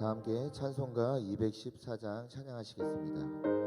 다 함께 찬송가 214장 찬양하시겠습니다.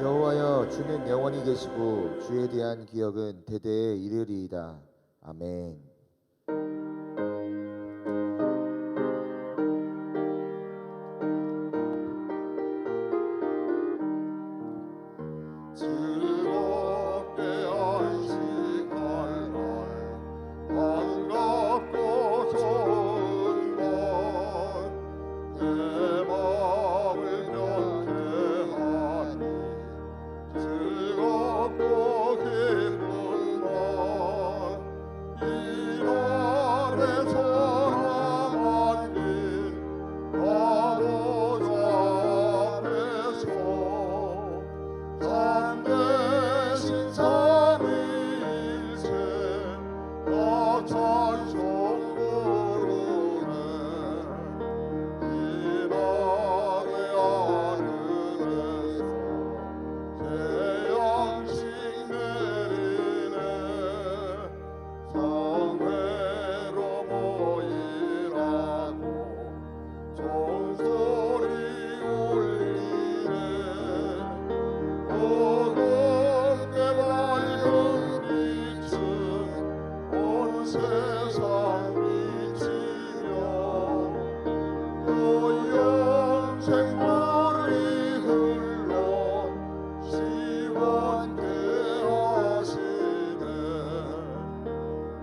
여호와여, 주는 영원히 계시고 주에 대한 기억은 대대에 이르리이다. 아멘. 내 마음을 변케 하니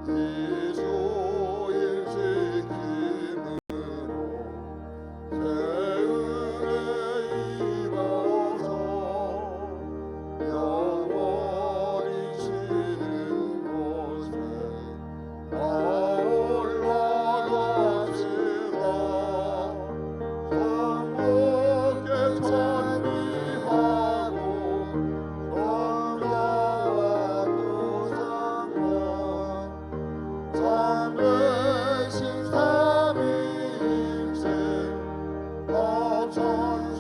이주일 지킴으로 새 은혜 입어서 영원히 쉬는 곳에 올라가시라. 성목에 찬미하고 성가와 구성원 참되신 삼위일체 천수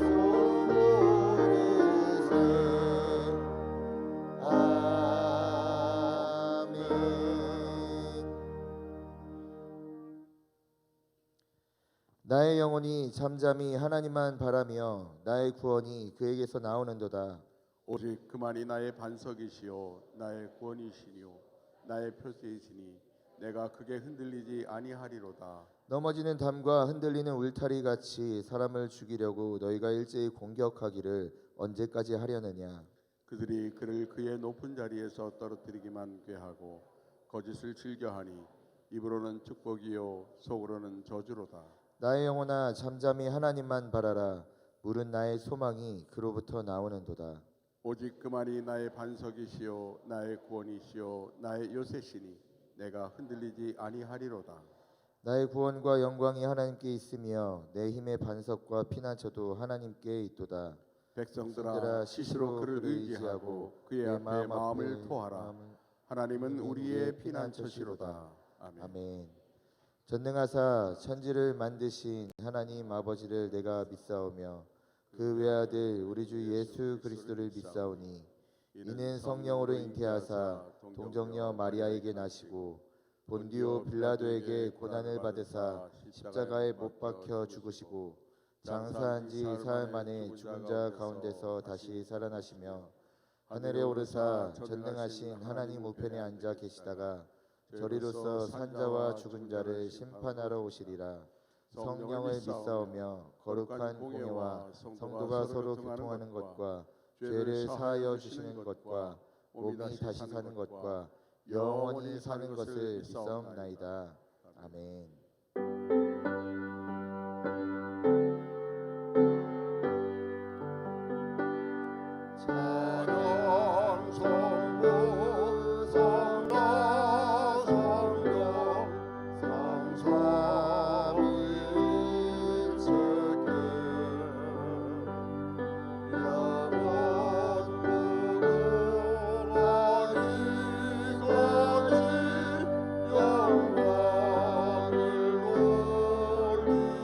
부르세. 아멘. 나의 영혼이 잠잠히 하나님만 바라며 나의 구원이 그에게서 나오는도다. 오직 그만이 나의 반석이시요 나의 구원이시니요 나의 표세이시니 내가 크게 흔들리지 아니하리로다. 넘어지는 담과 흔들리는 울타리 같이 사람을 죽이려고 너희가 일제히 공격하기를 언제까지 하려느냐. 그들이 그를 그의 높은 자리에서 떨어뜨리기만 꾀하고 거짓을 즐겨하니 입으로는 축복이요 속으로는 저주로다. 나의 영혼아 잠잠히 하나님만 바라라. 물은 나의 소망이 그로부터 나오는도다. 오직 그만이 나의 반석이시요 나의 구원이시요 나의 요새시니 내가 흔들리지 아니하리로다. 나의 구원과 영광이 하나님께 있으며 내 힘의 반석과 피난처도 하나님께 있도다. 백성들아 시시로 그를 의지하고 그의 앞에 마음을 토하라. 하나님은 우리의 피난처시로다. 아멘. 아멘. 전능하사 천지를 만드신 하나님 아버지를 내가 믿사오며 그 외아들 우리 주 예수 그리스도를 믿사오니 이는 성령으로 잉태하사 동정녀 마리아에게 나시고 본디오 빌라도에게 고난을 받으사 십자가에 못 박혀 죽으시고 장사한 지 사흘 만에 죽은 자 가운데서 다시 살아나시며 하늘에 오르사 전능하신 하나님 우편에 앉아 계시다가 저리로서 산자와 죽은 자를 심판하러 오시리라. 성령을 믿사오며 거룩한 공예와 성도가 서로 교통하는 것과 죄를 사하여 주시는 것과 몸이 다시 사는 것과 영원히 사는 것을 믿사옵나이다. 아멘. 찬양 성부 성가 성령 삼삼일체께 영원무궁하니 거지 영광을 올리세.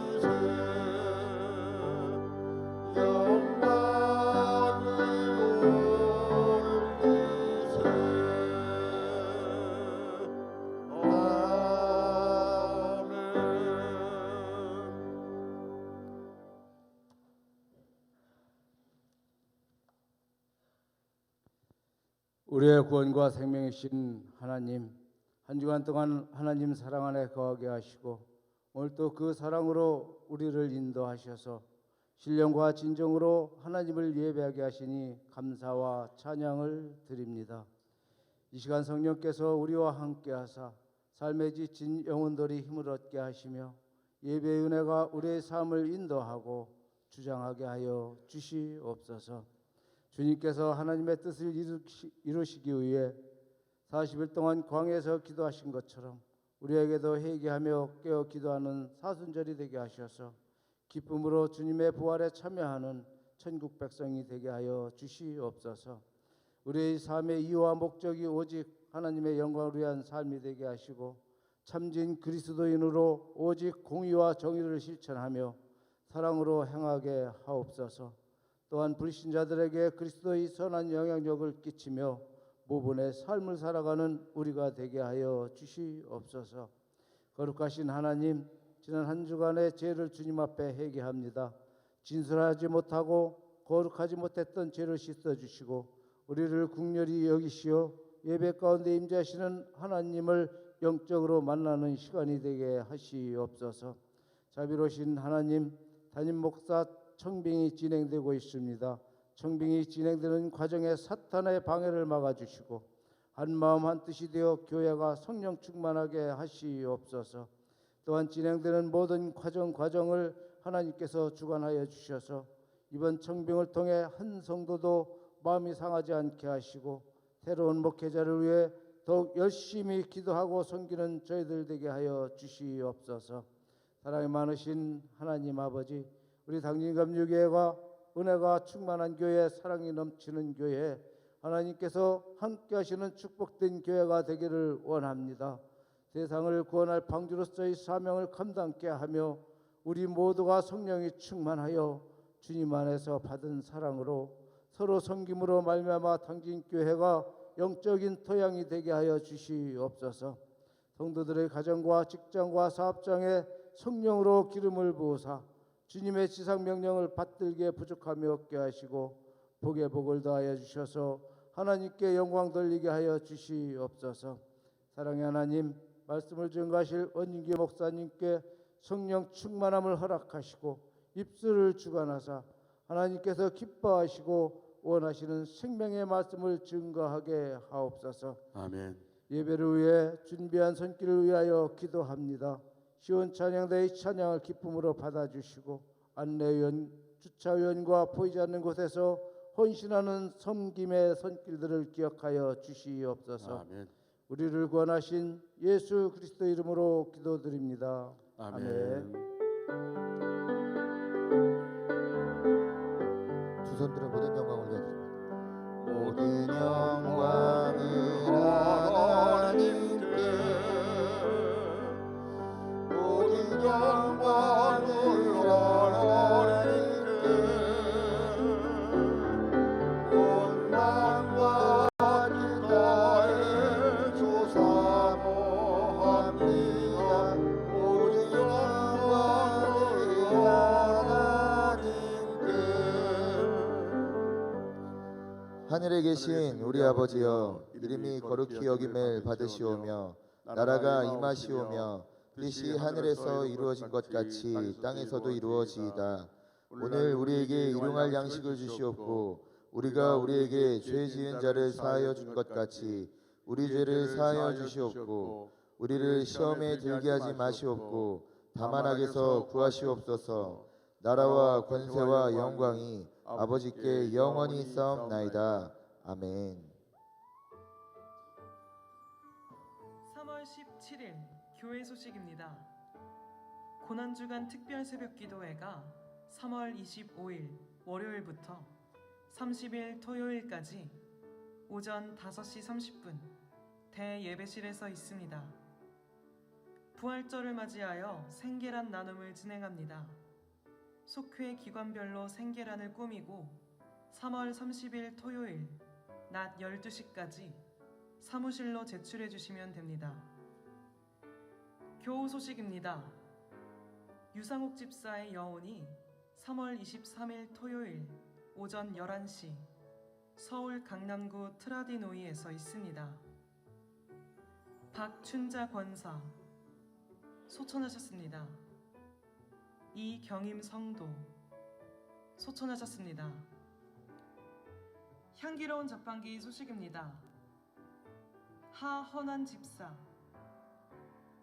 우리의 구원과 생명이신 하나님, 한 주간 동안 하나님 사랑 안에 거하게 하시고 오늘 또 그 사랑으로 우리를 인도하셔서 신령과 진정으로 하나님을 예배하게 하시니 감사와 찬양을 드립니다. 이 시간 성령께서 우리와 함께 하사 삶에 지친 영혼들이 힘을 얻게 하시며 예배의 은혜가 우리의 삶을 인도하고 주장하게 하여 주시옵소서. 주님께서 하나님의 뜻을 이루시기 위해 40일 동안 광야에서 기도하신 것처럼 우리에게도 회개하며 깨어 기도하는 사순절이 되게 하셔서 기쁨으로 주님의 부활에 참여하는 천국 백성이 되게 하여 주시옵소서. 우리의 삶의 이유와 목적이 오직 하나님의 영광을 위한 삶이 되게 하시고 참진 그리스도인으로 오직 공의와 정의를 실천하며 사랑으로 행하게 하옵소서. 또한 불신자들에게 그리스도의 선한 영향력을 끼치며 모분의 삶을 살아가는 우리가 되게 하여 주시옵소서. 거룩하신 하나님, 지난 한 주간의 죄를 주님 앞에 회개합니다. 진술하지 못하고 거룩하지 못했던 죄를 씻어주시고 우리를 국률이 여기시어 예배 가운데 임재하시는 하나님을 영적으로 만나는 시간이 되게 하시옵소서. 자비로우신 하나님, 담임 목사 청빙이 진행되고 있습니다. 청빙이 진행되는 과정에 사탄의 방해를 막아주시고 한 마음 한 뜻이 되어 교회가 성령 충만하게 하시옵소서. 또한 진행되는 모든 과정을 하나님께서 주관하여 주셔서 이번 청빙을 통해 한 성도도 마음이 상하지 않게 하시고 새로운 목회자를 위해 더욱 열심히 기도하고 섬기는 저희들 되게 하여 주시옵소서. 사랑이 많으신 하나님 아버지, 우리 당진감리교회가 은혜가 충만한 교회, 사랑이 넘치는 교회, 하나님께서 함께 하시는 축복된 교회가 되기를 원합니다. 세상을 구원할 방주로서의 사명을 감당케 하며 우리 모두가 성령이 충만하여 주님 안에서 받은 사랑으로 서로 섬김으로 말미암아 당진교회가 영적인 토양이 되게 하여 주시옵소서. 성도들의 가정과 직장과 사업장에 성령으로 기름을 부으사 주님의 지상 명령을 받들게 부족함이 없게 하시고 복에 복을 더하여 주셔서 하나님께 영광 돌리게 하여 주시옵소서. 사랑의 하나님, 말씀을 증거하실 원인기 목사님께 성령 충만함을 허락하시고 입술을 주관하사 하나님께서 기뻐하시고 원하시는 생명의 말씀을 증거하게 하옵소서. 아멘. 예배를 위해 준비한 손길을 위하여 기도합니다. 시온 찬양대의 찬양을 기쁨으로 받아주시고 안내위원, 주차위원과 보이지 않는 곳에서 헌신하는 섬김의 손길들을 기억하여 주시옵소서. 아멘. 우리를 구원하신 예수 그리스도 이름으로 기도드립니다. 아멘. 두 손들은 모든 영광을 올려드립니다. 모든 영광을 하나님께, 모든 영광을 하나님께, 온 만과 기타에 조사모합니다. 모든 영광을 하나님께. 하늘에 계신 우리 아버지여, 이름이 거룩히 여김을 받으시오며 나라가 임하시오며 뜻이 하늘에서 이루어진 것 같이 땅에서도 이루어지이다. 오늘 우리에게 일용할 양식을 주시옵고 우리가 우리에게 죄 지은 자를 사하여 준 것 같이 우리 죄를 사하여 주시옵고 우리를 시험에 들게 하지 마시옵고 다만 악에서 구하시옵소서. 나라와 권세와 영광이 아버지께 영원히 싸움나이다. 아멘. 3월 17일 교회 소식입니다. 고난주간 특별 새벽기도회가 3월 25일 월요일부터 30일 토요일까지 오전 5시 30분 대예배실에서 있습니다. 부활절을 맞이하여 생계란 나눔을 진행합니다. 속회 기관별로 생계란을 꾸미고 3월 30일 토요일 낮 12시까지 사무실로 제출해 주시면 됩니다. 교우 소식입니다. 유상욱 집사의 여운이 3월 23일 토요일 오전 11시 서울 강남구 트라디노이에서 있습니다. 박춘자 권사 소천하셨습니다. 이경임 성도 소천하셨습니다. 향기로운 자판기 소식입니다. 하헌환 집사,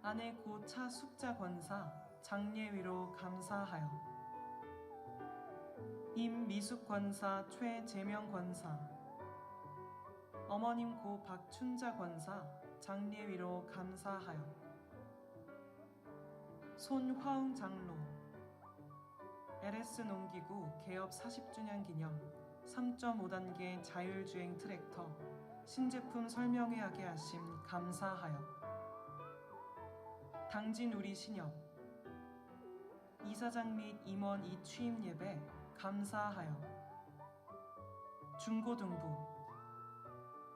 아내 고차 숙자 권사 장례위로 감사하여, 임미숙 권사 최재명 권사, 어머님 고 박춘자 권사 장례위로 감사하여, 손화웅 장로, LS 농기구 개업 40주년 기념 3.5단계 자율주행 트랙터 신제품 설명회 하게 하심 감사하여, 당진 우리 신협 이사장 및 임원 이취임 예배 감사하여, 중고등부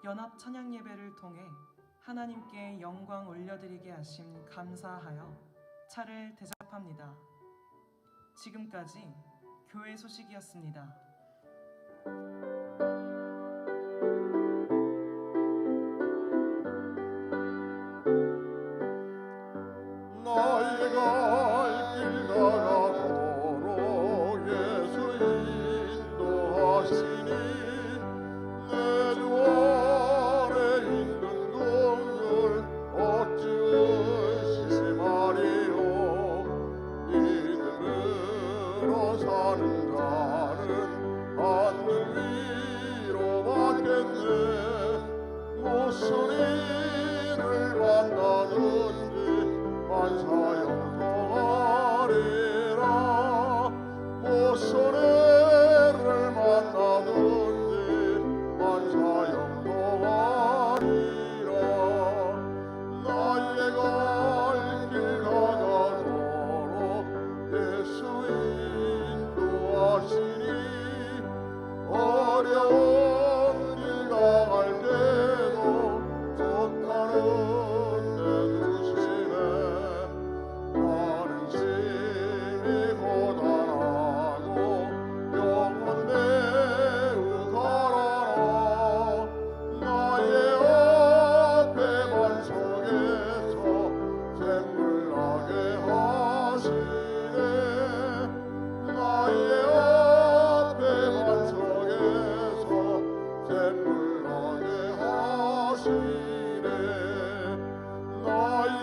연합 찬양 예배를 통해 하나님께 영광 올려드리게 하심 감사하여 차를 대접합니다. 지금까지 교회 소식이었습니다. 나의 갈 길 나가도록 예수 인도하시니 내 주 아래 있는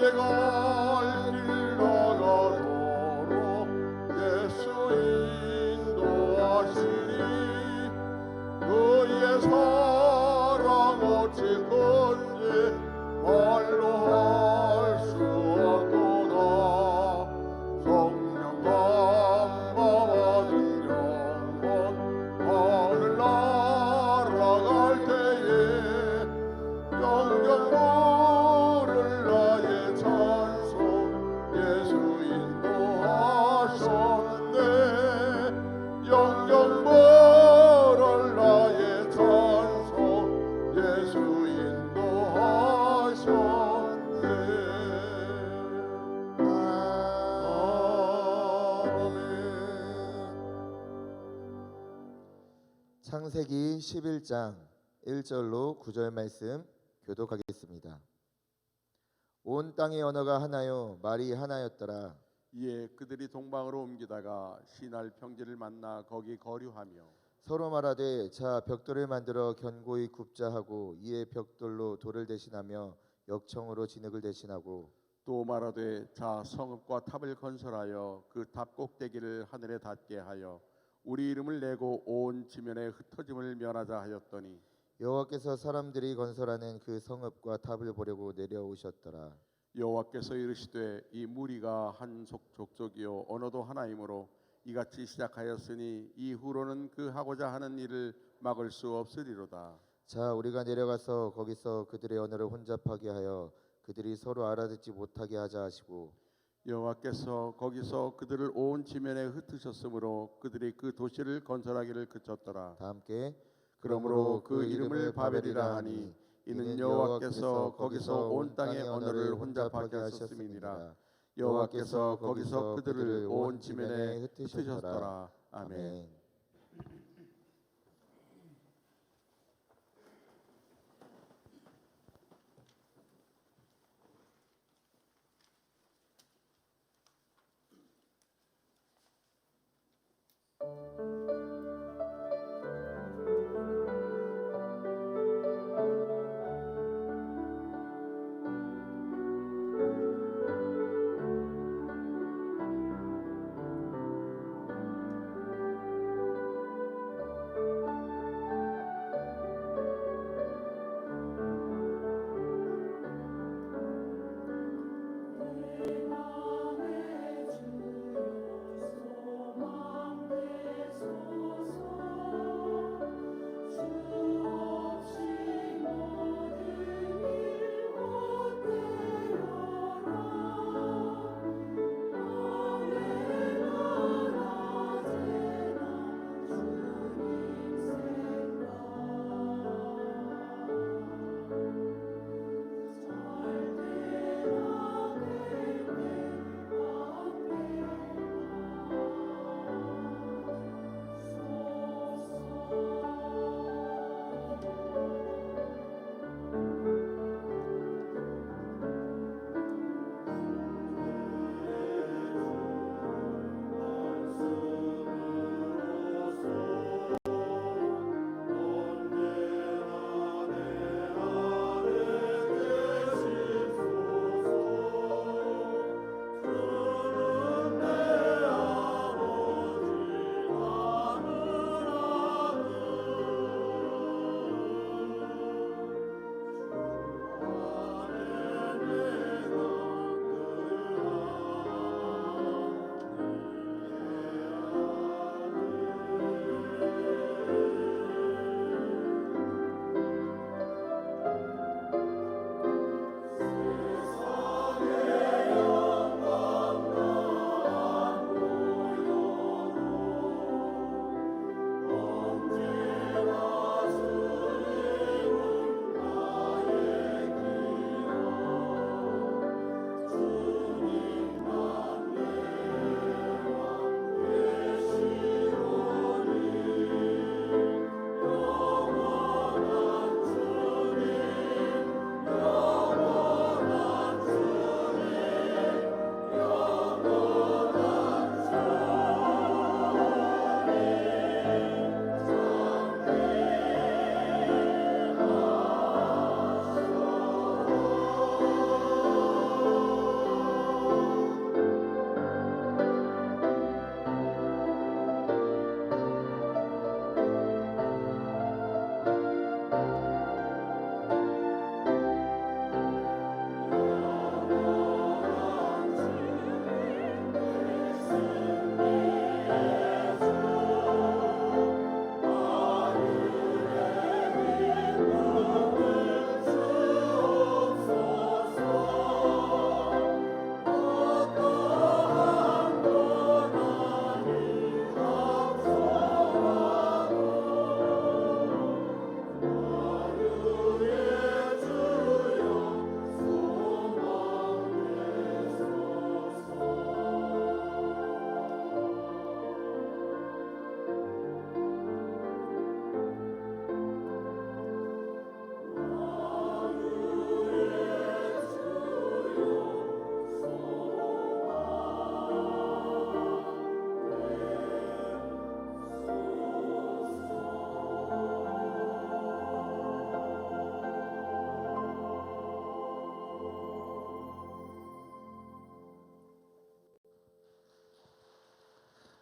내가 길 나가도록 예수 인도하시니 그의 사랑 어찌 건지 말로 할 수 없도다. 성령 감화 받은 영혼 하늘 날아갈 때에 영영 부를 나의 찬송 예수 인도하셨네. 영영 부를 나의 찬송 예수 인도하셨네. 아멘. 창세기 11장 1절로 9절 말씀 교독하겠습니다. 온 땅의 언어가 하나요 말이 하나였더라. 이에 그들이 동방으로 옮기다가 시날 평지를 만나 거기 거류하며 서로 말하되 자 벽돌을 만들어 견고히 굽자 하고 이에 벽돌로 돌을 대신하며 역청으로 진흙을 대신하고 또 말하되 자 성읍과 탑을 건설하여 그 탑 꼭대기를 하늘에 닿게 하여 우리 이름을 내고 온 지면에 흩어짐을 면하자 하였더니 여호와께서 사람들이 건설하는 그 성읍과 탑을 보려고 내려오셨더라. 여호와께서 이르시되 이 무리가 한 족족이요 언어도 하나이므로 이같이 시작하였으니 이후로는 그 하고자 하는 일을 막을 수 없으리로다. 자 우리가 내려가서 거기서 그들의 언어를 혼잡하게 하여 그들이 서로 알아듣지 못하게 하자 하시고 여호와께서 거기서 그들을 온 지면에 흩으셨으므로 그들이 그 도시를 건설하기를 그쳤더라. 다 함께 그러므로 그 이름을 바벨이라 하니 이는 여호와께서 거기서 온 땅의 언어를 혼잡하게 하셨음이니라. 여호와께서 거기서 그들을 온 지면에 흩으셨더라. 아멘.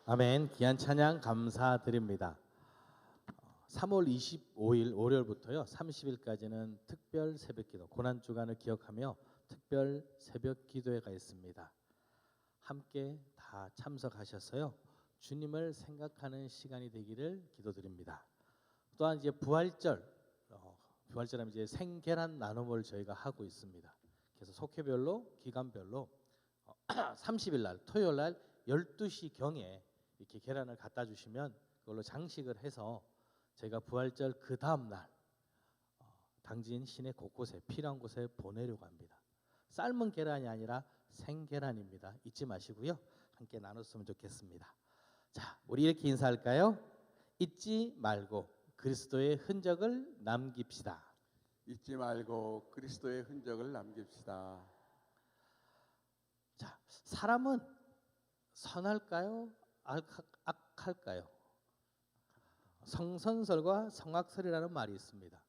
아멘. 귀한 찬양 감사드립니다. 3월 25일 월요일부터요 30일까지는 특별 새벽기도 고난 주간을 기억하며 특별 새벽기도회가 있습니다. 함께 다 참석하셔서요 주님을 생각하는 시간이 되기를 기도드립니다. 또한 이제 부활절하면 이제 생계란 나눔을 저희가 하고 있습니다. 그래서 속회별로 기간별로 30일 날 토요일 날 12시 경에 이렇게 계란을 갖다 주시면 그걸로 장식을 해서 저희가 부활절 그 다음 날 당진 시내 곳곳에 필요한 곳에 보내려고 합니다. 삶은 계란이 아니라 생계란입니다. 잊지 마시고요. 함께 나눴으면 좋겠습니다. 자, 우리 이렇게 인사할까요? 잊지 말고 그리스도의 흔적을 남깁시다. 잊지 말고 그리스도의 흔적을 남깁시다. 자, 사람은 선할까요? 악할까요? 성선설과 성악설이라는 말이 있습니다.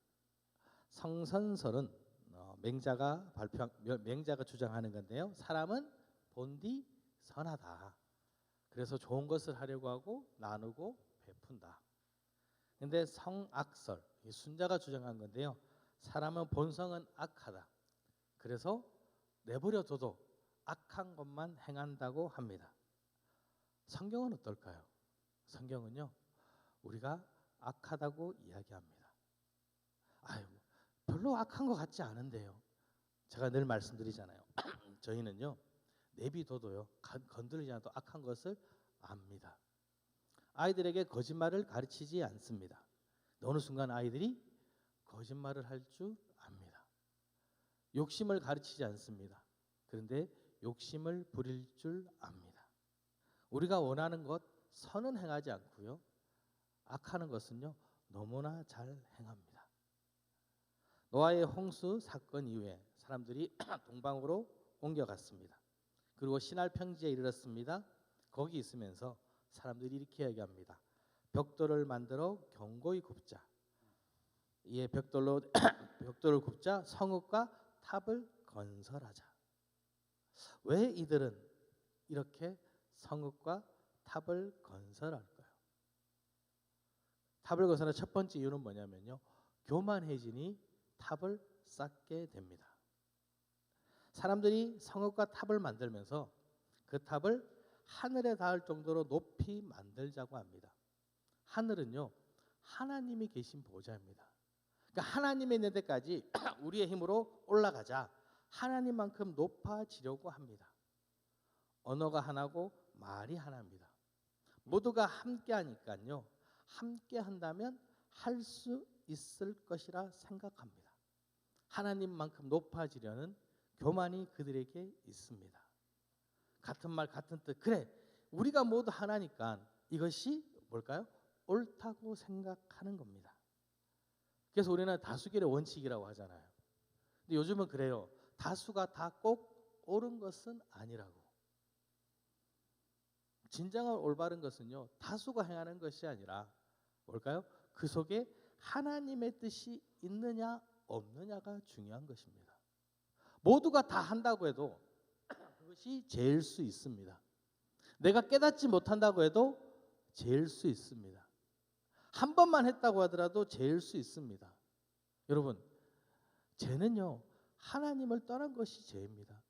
성선설은 맹자가 주장하는 건데요. 사람은 본디 선하다. 그래서 좋은 것을 하려고 하고 나누고 베푼다. 근데 성악설, 순자가 주장한 건데요. 사람은 본성은 악하다. 그래서 내버려둬도 악한 것만 행한다고 합니다. 성경은 어떨까요? 성경은요. 우리가 악하다고 이야기합니다. 아유, 별로 악한 것 같지 않은데요. 제가 늘 말씀드리잖아요. 저희는요. 내비둬도요. 건드리지 않아도 악한 것을 압니다. 아이들에게 거짓말을 가르치지 않습니다. 어느 순간 아이들이 거짓말을 할 줄 압니다. 욕심을 가르치지 않습니다. 그런데 욕심을 부릴 줄 압니다. 우리가 원하는 것 선은 행하지 않고요. 악하는 것은요 너무나 잘 행합니다. 노아의 홍수 사건 이후에 사람들이 동방으로 옮겨갔습니다. 그리고 신할 평지에 이르렀습니다. 거기 있으면서 사람들이 이렇게 얘기합니다. 벽돌을 만들어 견고히 굽자. 이에 벽돌을 굽자 성읍과 탑을 건설하자. 왜 이들은 이렇게 성읍과 탑을 건설할까요? 탑을 건설하는 첫 번째 이유는 뭐냐면요. 교만해지니 탑을 쌓게 됩니다. 사람들이 성읍과 탑을 만들면서 그 탑을 하늘에 닿을 정도로 높이 만들자고 합니다. 하늘은요. 하나님이 계신 보좌입니다. 그러니까 하나님이 있는 데까지 우리의 힘으로 올라가자. 하나님만큼 높아지려고 합니다. 언어가 하나고 말이 하나입니다. 모두가 함께 하니까요. 함께 한다면 할 수 있을 것이라 생각합니다. 하나님만큼 높아지려는 교만이 그들에게 있습니다. 같은 말 같은 뜻. 그래 우리가 모두 하나니까 이것이 뭘까요? 옳다고 생각하는 겁니다. 그래서 우리는 다수결의 원칙이라고 하잖아요. 근데 요즘은 그래요. 다수가 다 꼭 옳은 것은 아니라고. 진정한 올바른 것은요. 다수가 행하는 것이 아니라 뭘까요? 그 속에 하나님의 뜻이 있느냐 없느냐가 중요한 것입니다. 모두가 다 한다고 해도 그것이 죄일 수 있습니다. 내가 깨닫지 못한다고 해도 죄일 수 있습니다. 한 번만 했다고 하더라도 죄일 수 있습니다. 여러분, 죄는요 하나님을 떠난 것이 죄입니다.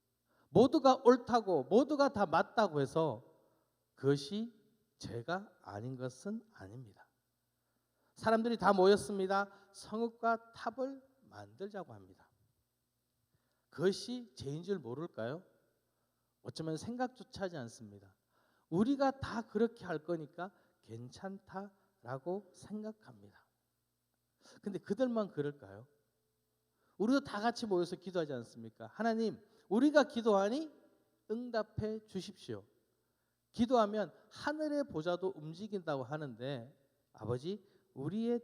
모두가 옳다고 모두가 다 맞다고 해서 그것이 죄가 아닌 것은 아닙니다. 사람들이 다 모였습니다. 성읍과 탑을 만들자고 합니다. 그것이 죄인 줄 모를까요? 어쩌면 생각조차 하지 않습니다. 우리가 다 그렇게 할 거니까 괜찮다라고 생각합니다. 근데 그들만 그럴까요? 우리도 다 같이 모여서 기도하지 않습니까? 하나님, 우리가 기도하니 응답해 주십시오. 기도하면 하늘의 보좌도 움직인다고 하는데 아버지, 우리의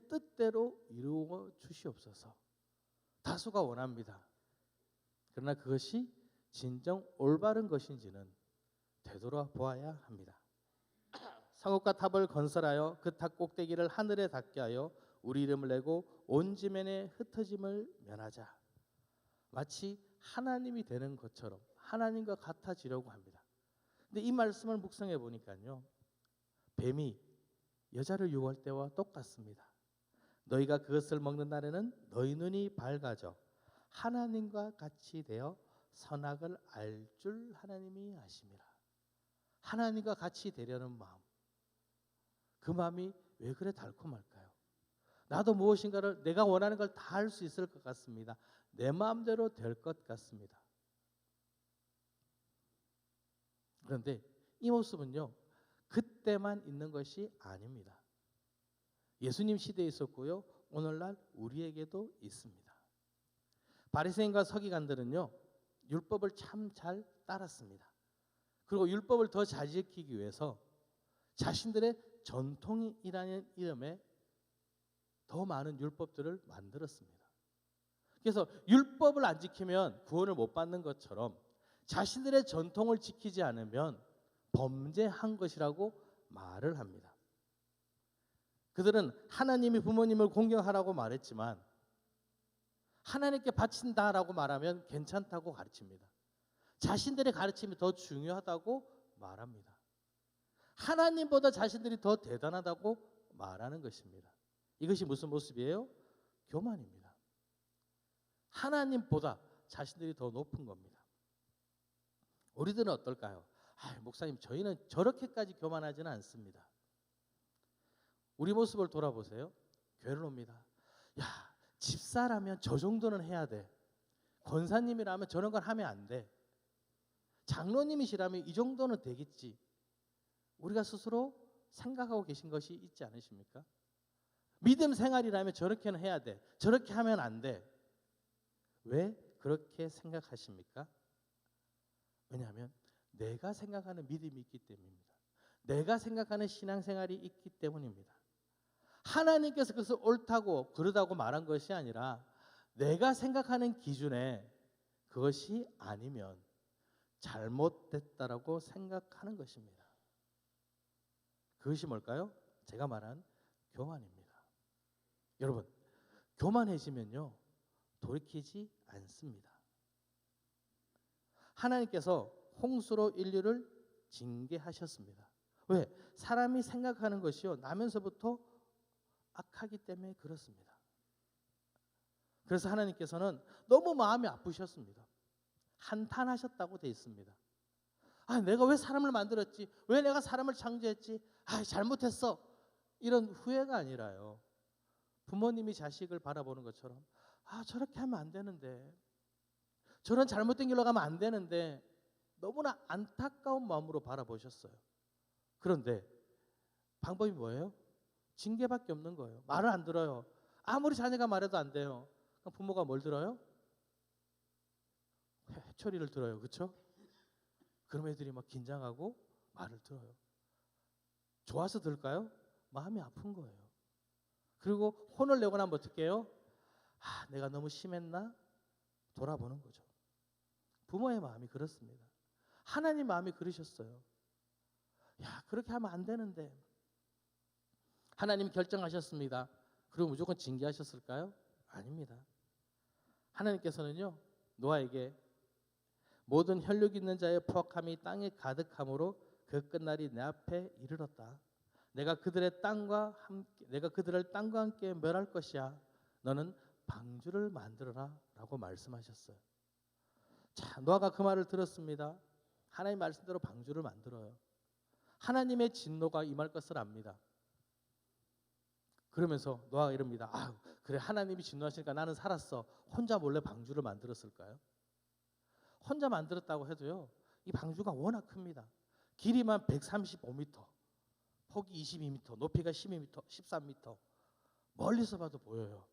뜻대로 이루어 주시옵소서. 다수가 원합니다. 그러나 그것이 진정 올바른 것인지는 되돌아보아야 합니다. 성읍과 탑을 건설하여 그 탑 꼭대기를 하늘에 닿게 하여 우리 이름을 내고 온 지면에 흩어짐을 면하자. 마치 하나님이 되는 것처럼 하나님과 같아지려고 합니다. 근데 이 말씀을 묵상해 보니까요. 뱀이 여자를 유혹할 때와 똑같습니다. 너희가 그것을 먹는 날에는 너희 눈이 밝아져 하나님과 같이 되어 선악을 알 줄 하나님이 아심이라. 하나님과 같이 되려는 마음. 그 마음이 왜 그래 달콤할까요? 나도 무엇인가를 내가 원하는 걸 다 할 수 있을 것 같습니다. 내 마음대로 될 것 같습니다. 그런데 이 모습은요. 그때만 있는 것이 아닙니다. 예수님 시대에 있었고요. 오늘날 우리에게도 있습니다. 바리새인과 서기관들은요. 율법을 참 잘 따랐습니다. 그리고 율법을 더 잘 지키기 위해서 자신들의 전통이라는 이름에 더 많은 율법들을 만들었습니다. 그래서 율법을 안 지키면 구원을 못 받는 것처럼 자신들의 전통을 지키지 않으면 범죄한 것이라고 말을 합니다. 그들은 하나님이 부모님을 공경하라고 말했지만 하나님께 바친다라고 말하면 괜찮다고 가르칩니다. 자신들의 가르침이 더 중요하다고 말합니다. 하나님보다 자신들이 더 대단하다고 말하는 것입니다. 이것이 무슨 모습이에요? 교만입니다. 하나님보다 자신들이 더 높은 겁니다. 우리들은 어떨까요? 목사님, 저희는 저렇게까지 교만하지는 않습니다. 우리 모습을 돌아보세요. 교회를 옵니다. 야, 집사라면 저 정도는 해야 돼. 권사님이라면 저런 건 하면 안 돼. 장로님이시라면 이 정도는 되겠지. 우리가 스스로 생각하고 계신 것이 있지 않으십니까? 믿음 생활이라면 저렇게는 해야 돼. 저렇게 하면 안 돼. 왜 그렇게 생각하십니까? 왜냐하면 내가 생각하는 믿음이 있기 때문입니다. 내가 생각하는 신앙생활이 있기 때문입니다. 하나님께서 그것을 옳다고 그러다고 말한 것이 아니라 내가 생각하는 기준에 그것이 아니면 잘못됐다라고 생각하는 것입니다. 그것이 뭘까요? 제가 말한 교만입니다. 여러분, 교만해지면요 돌이키지 않습니다. 하나님께서 홍수로 인류를 징계하셨습니다. 왜? 사람이 생각하는 것이요 나면서부터 악하기 때문에 그렇습니다. 그래서 하나님께서는 너무 마음이 아프셨습니다. 한탄하셨다고 되어 있습니다. 내가 왜 사람을 만들었지? 왜 내가 사람을 창조했지? 잘못했어. 이런 후회가 아니라요. 부모님이 자식을 바라보는 것처럼 저렇게 하면 안 되는데, 저런 잘못된 길로 가면 안 되는데 너무나 안타까운 마음으로 바라보셨어요. 그런데 방법이 뭐예요? 징계밖에 없는 거예요. 말을 안 들어요. 아무리 자녀가 말해도 안 돼요. 그럼 부모가 뭘 들어요? 회초리를 들어요. 그렇죠? 그럼 애들이 막 긴장하고 말을 들어요. 좋아서 들을까요? 마음이 아픈 거예요. 그리고 혼을 내고 나면 어떻게 해요? 내가 너무 심했나? 돌아보는 거죠. 부모의 마음이 그렇습니다. 하나님 마음이 그러셨어요. 그렇게 하면 안 되는데. 하나님 결정하셨습니다. 그리고 무조건 징계하셨을까요? 아닙니다. 하나님께서는요 노아에게 모든 혈육 있는 자의 포악함이 땅에 가득함으로 그 끝날이 내 앞에 이르렀다. 내가 그들을 땅과 함께 멸할 것이야. 너는 방주를 만들어라라고 말씀하셨어요. 자, 노아가 그 말을 들었습니다. 하나님 말씀대로 방주를 만들어요. 하나님의 진노가 임할 것을 압니다. 그러면서 노아가 이럽니다. 그래, 하나님이 진노하시니까 나는 살았어. 혼자 몰래 방주를 만들었을까요? 혼자 만들었다고 해도요 이 방주가 워낙 큽니다. 길이만 135m, 폭이 22m, 높이가 12m, 13m. 멀리서 봐도 보여요.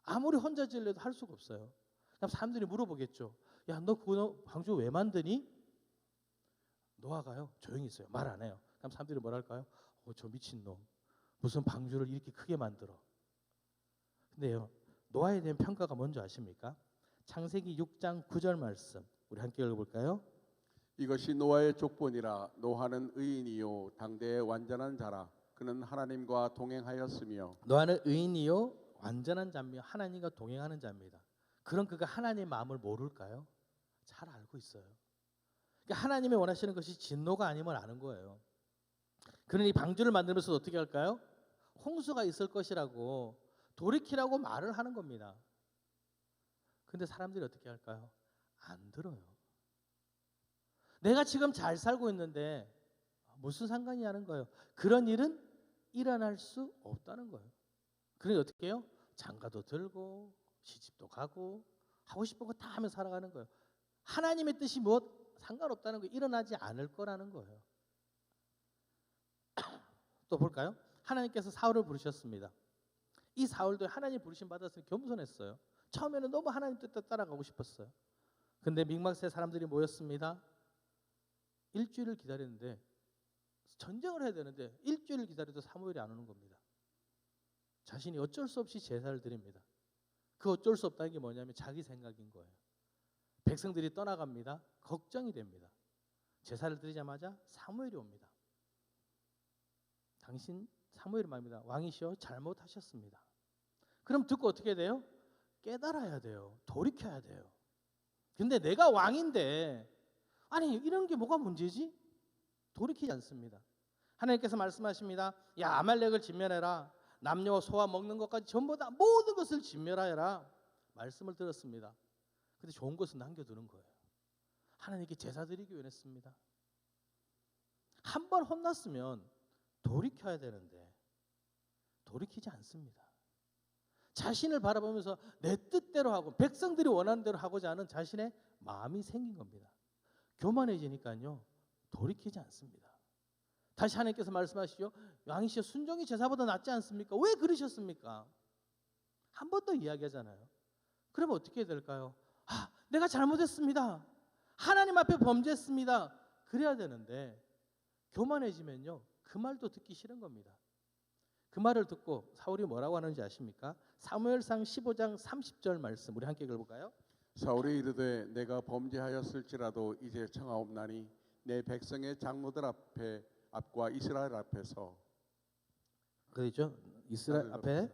아무리 혼자 지으려도 할 수가 없어요. 그럼 사람들이 물어보겠죠. 야, 너 그 방주 왜 만드니? 노아가요 조용히 있어요. 말 안 해요. 그럼 사람들이 뭐랄까요? 저 미친놈. 무슨 방주를 이렇게 크게 만들어. 근데요 노아에 대한 평가가 뭔지 아십니까? 창세기 6장 9절 말씀 우리 함께 읽어볼까요? 이것이 노아의 족본이라. 노아는 의인이요 당대의 완전한 자라. 그는 하나님과 동행하였으며. 노아는 의인이요 완전한 자며 하나님과 동행하는 자입니다. 그럼 그가 하나님의 마음을 모를까요? 잘 알고 있어요. 그러니까 하나님이 원하시는 것이 진노가 아님을 아는 거예요. 그러니 방주를 만들면서 어떻게 할까요? 홍수가 있을 것이라고 돌이키라고 말을 하는 겁니다. 근데 사람들이 어떻게 할까요? 안 들어요. 내가 지금 잘 살고 있는데 무슨 상관이냐는 거예요. 그런 일은 일어날 수 없다는 거예요. 그러니 어떻게 해요? 장가도 들고 시집도 가고 하고 싶은 거 다 하며 살아가는 거예요. 하나님의 뜻이 무엇 상관없다는 거, 일어나지 않을 거라는 거예요. 또 볼까요? 하나님께서 사울을 부르셨습니다. 이 사울도 하나님 부르심 받았으니 겸손했어요. 처음에는 너무 하나님 뜻대로 따라가고 싶었어요. 근데 mik막새 사람들이 모였습니다. 일주일을 기다렸는데, 전쟁을 해야 되는데 일주일을 기다려도 사무엘이 안 오는 겁니다. 자신이 어쩔 수 없이 제사를 드립니다. 그 어쩔 수 없다는 게 뭐냐면 자기 생각인 거예요. 백성들이 떠나갑니다. 걱정이 됩니다. 제사를 드리자마자 사무엘이 옵니다. 당신 사무엘이 말입니다. 왕이시여 잘못하셨습니다. 그럼 듣고 어떻게 돼요? 깨달아야 돼요. 돌이켜야 돼요. 근데 내가 왕인데 아니 이런 게 뭐가 문제지? 돌이키지 않습니다. 하나님께서 말씀하십니다. 야 아말렉을 진멸해라. 남녀와 소와 먹는 것까지 전부 다 모든 것을 진멸하여라. 말씀을 들었습니다. 근데 좋은 것은 남겨두는 거예요. 하나님께 제사 드리기 원했습니다. 한 번 혼났으면 돌이켜야 되는데 돌이키지 않습니다. 자신을 바라보면서 내 뜻대로 하고 백성들이 원하는 대로 하고자 하는 자신의 마음이 생긴 겁니다. 교만해지니까요 돌이키지 않습니다. 다시 하나님께서 말씀하시죠. 왕이시여 순종이 제사보다 낫지 않습니까? 왜 그러셨습니까? 한 번 더 이야기하잖아요. 그러면 어떻게 해야 될까요? 내가 잘못했습니다. 하나님 앞에 범죄했습니다. 그래야 되는데 교만해지면요 그 말도 듣기 싫은 겁니다. 그 말을 듣고 사울이 뭐라고 하는지 아십니까? 사무엘상 15장 30절 말씀 우리 함께 읽어볼까요? 사울이 이르되 내가 범죄하였을지라도 이제 청하옵나니 내 백성의 장로들 앞과 이스라엘 앞에서 그렇죠. 이스라엘 나를 앞에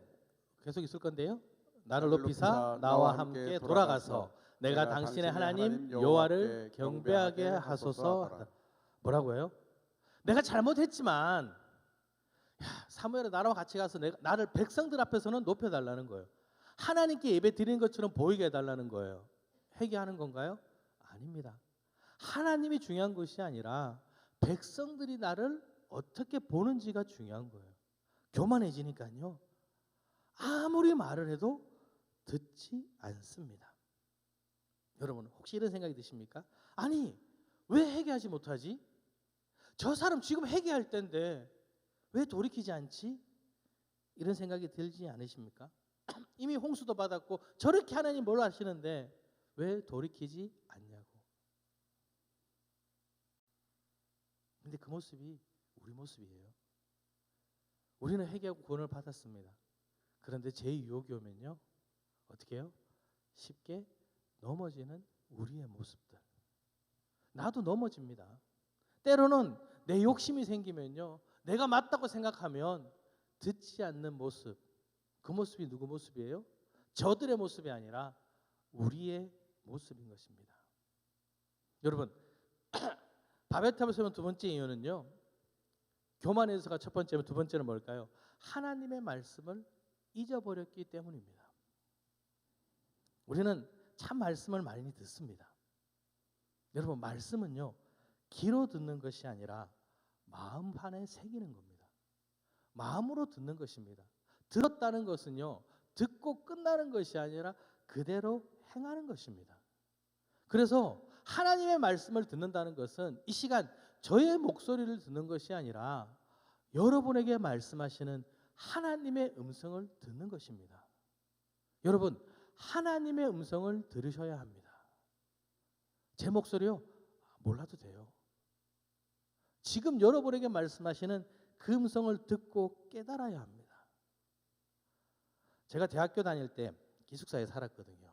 계속 있을 건데요. 나를 나를 높이사 높이사 나와 함께 돌아가서 내가 당신의 하나님 여호와를 경배하게 하소서. 뭐라고 해요? 내가 잘못했지만 사무엘은 나랑 같이 가서 나를 백성들 앞에서는 높여달라는 거예요. 하나님께 예배 드리는 것처럼 보이게 해달라는 거예요. 회개하는 건가요? 아닙니다. 하나님이 중요한 것이 아니라 백성들이 나를 어떻게 보는지가 중요한 거예요. 교만해지니까요 아무리 말을 해도 듣지 않습니다. 여러분 혹시 이런 생각이 드십니까? 아니 왜 회개하지 못하지? 저 사람 지금 회개할 때인데 왜 돌이키지 않지? 이런 생각이 들지 않으십니까? 이미 홍수도 받았고 저렇게 하나님 뭘 하시는데 왜 돌이키지 않냐고. 근데 그 모습이 우리 모습이에요. 우리는 회개하고 구원을 받았습니다. 그런데 제 유혹이 오면요 어떻게 해요? 쉽게 넘어지는 우리의 모습들. 나도 넘어집니다. 때로는 내 욕심이 생기면요 내가 맞다고 생각하면 듣지 않는 모습. 그 모습이 누구 모습이에요? 저들의 모습이 아니라 우리의 모습인 것입니다. 여러분 바벨탑을 세운 두 번째 이유는요 교만에서가 첫 번째면 두 번째는 뭘까요? 하나님의 말씀을 잊어버렸기 때문입니다. 우리는 참 말씀을 많이 듣습니다. 여러분 말씀은요 귀로 듣는 것이 아니라 마음판에 새기는 겁니다. 마음으로 듣는 것입니다. 들었다는 것은요 듣고 끝나는 것이 아니라 그대로 행하는 것입니다. 그래서 하나님의 말씀을 듣는다는 것은 이 시간 저의 목소리를 듣는 것이 아니라 여러분에게 말씀하시는 하나님의 음성을 듣는 것입니다. 여러분 하나님의 음성을 들으셔야 합니다. 제 목소리요? 몰라도 돼요. 지금 여러분에게 말씀하시는 그 음성을 듣고 깨달아야 합니다. 제가 대학교 다닐 때 기숙사에 살았거든요.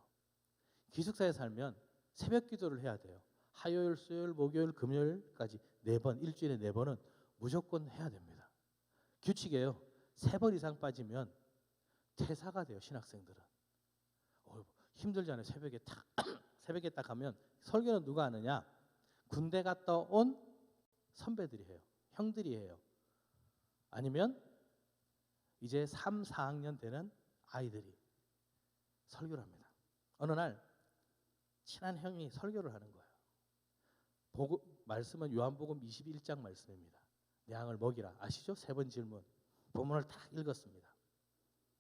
기숙사에 살면 새벽 기도를 해야 돼요. 화요일, 수요일, 목요일, 금요일까지 4번, 일주일에 4번은 무조건 해야 됩니다. 규칙이에요. 3번 이상 빠지면 퇴사가 돼요. 신학생들은. 힘들잖아요. 새벽에 딱 하면 설교는 누가 하느냐? 군대 갔다 온 선배들이 해요. 형들이 해요. 아니면 이제 3, 4학년 되는 아이들이 설교를 합니다. 어느 날 친한 형이 설교를 하는 거예요. 말씀은 요한복음 21장 말씀입니다. 내 양을 먹이라. 아시죠? 3번 질문. 본문을 딱 읽었습니다.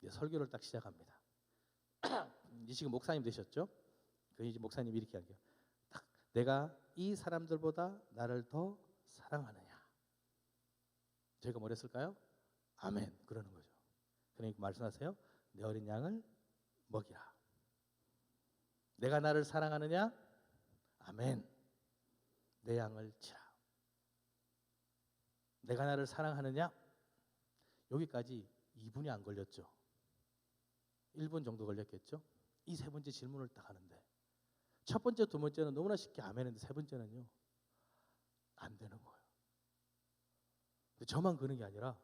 이제 설교를 딱 시작합니다. 이제 지금 목사님 되셨죠? 그 이제 목사님 이렇게 할게요. 딱 내가 이 사람들보다 나를 더 사랑하느냐? 저희가 뭐 했을까요? 아멘. 그러는 거죠. 그러니까 말씀하세요. 내 어린 양을 먹이라. 내가 나를 사랑하느냐? 아멘. 내 양을 치라. 내가 나를 사랑하느냐? 여기까지 2분이 안 걸렸죠. 1분 정도 걸렸겠죠. 이 3번째 질문을 딱 하는데 첫 번째, 두 번째는 너무나 쉽게 아멘인데 3번째는요 안 되는 거예요. 근데 저만 그런 게 아니라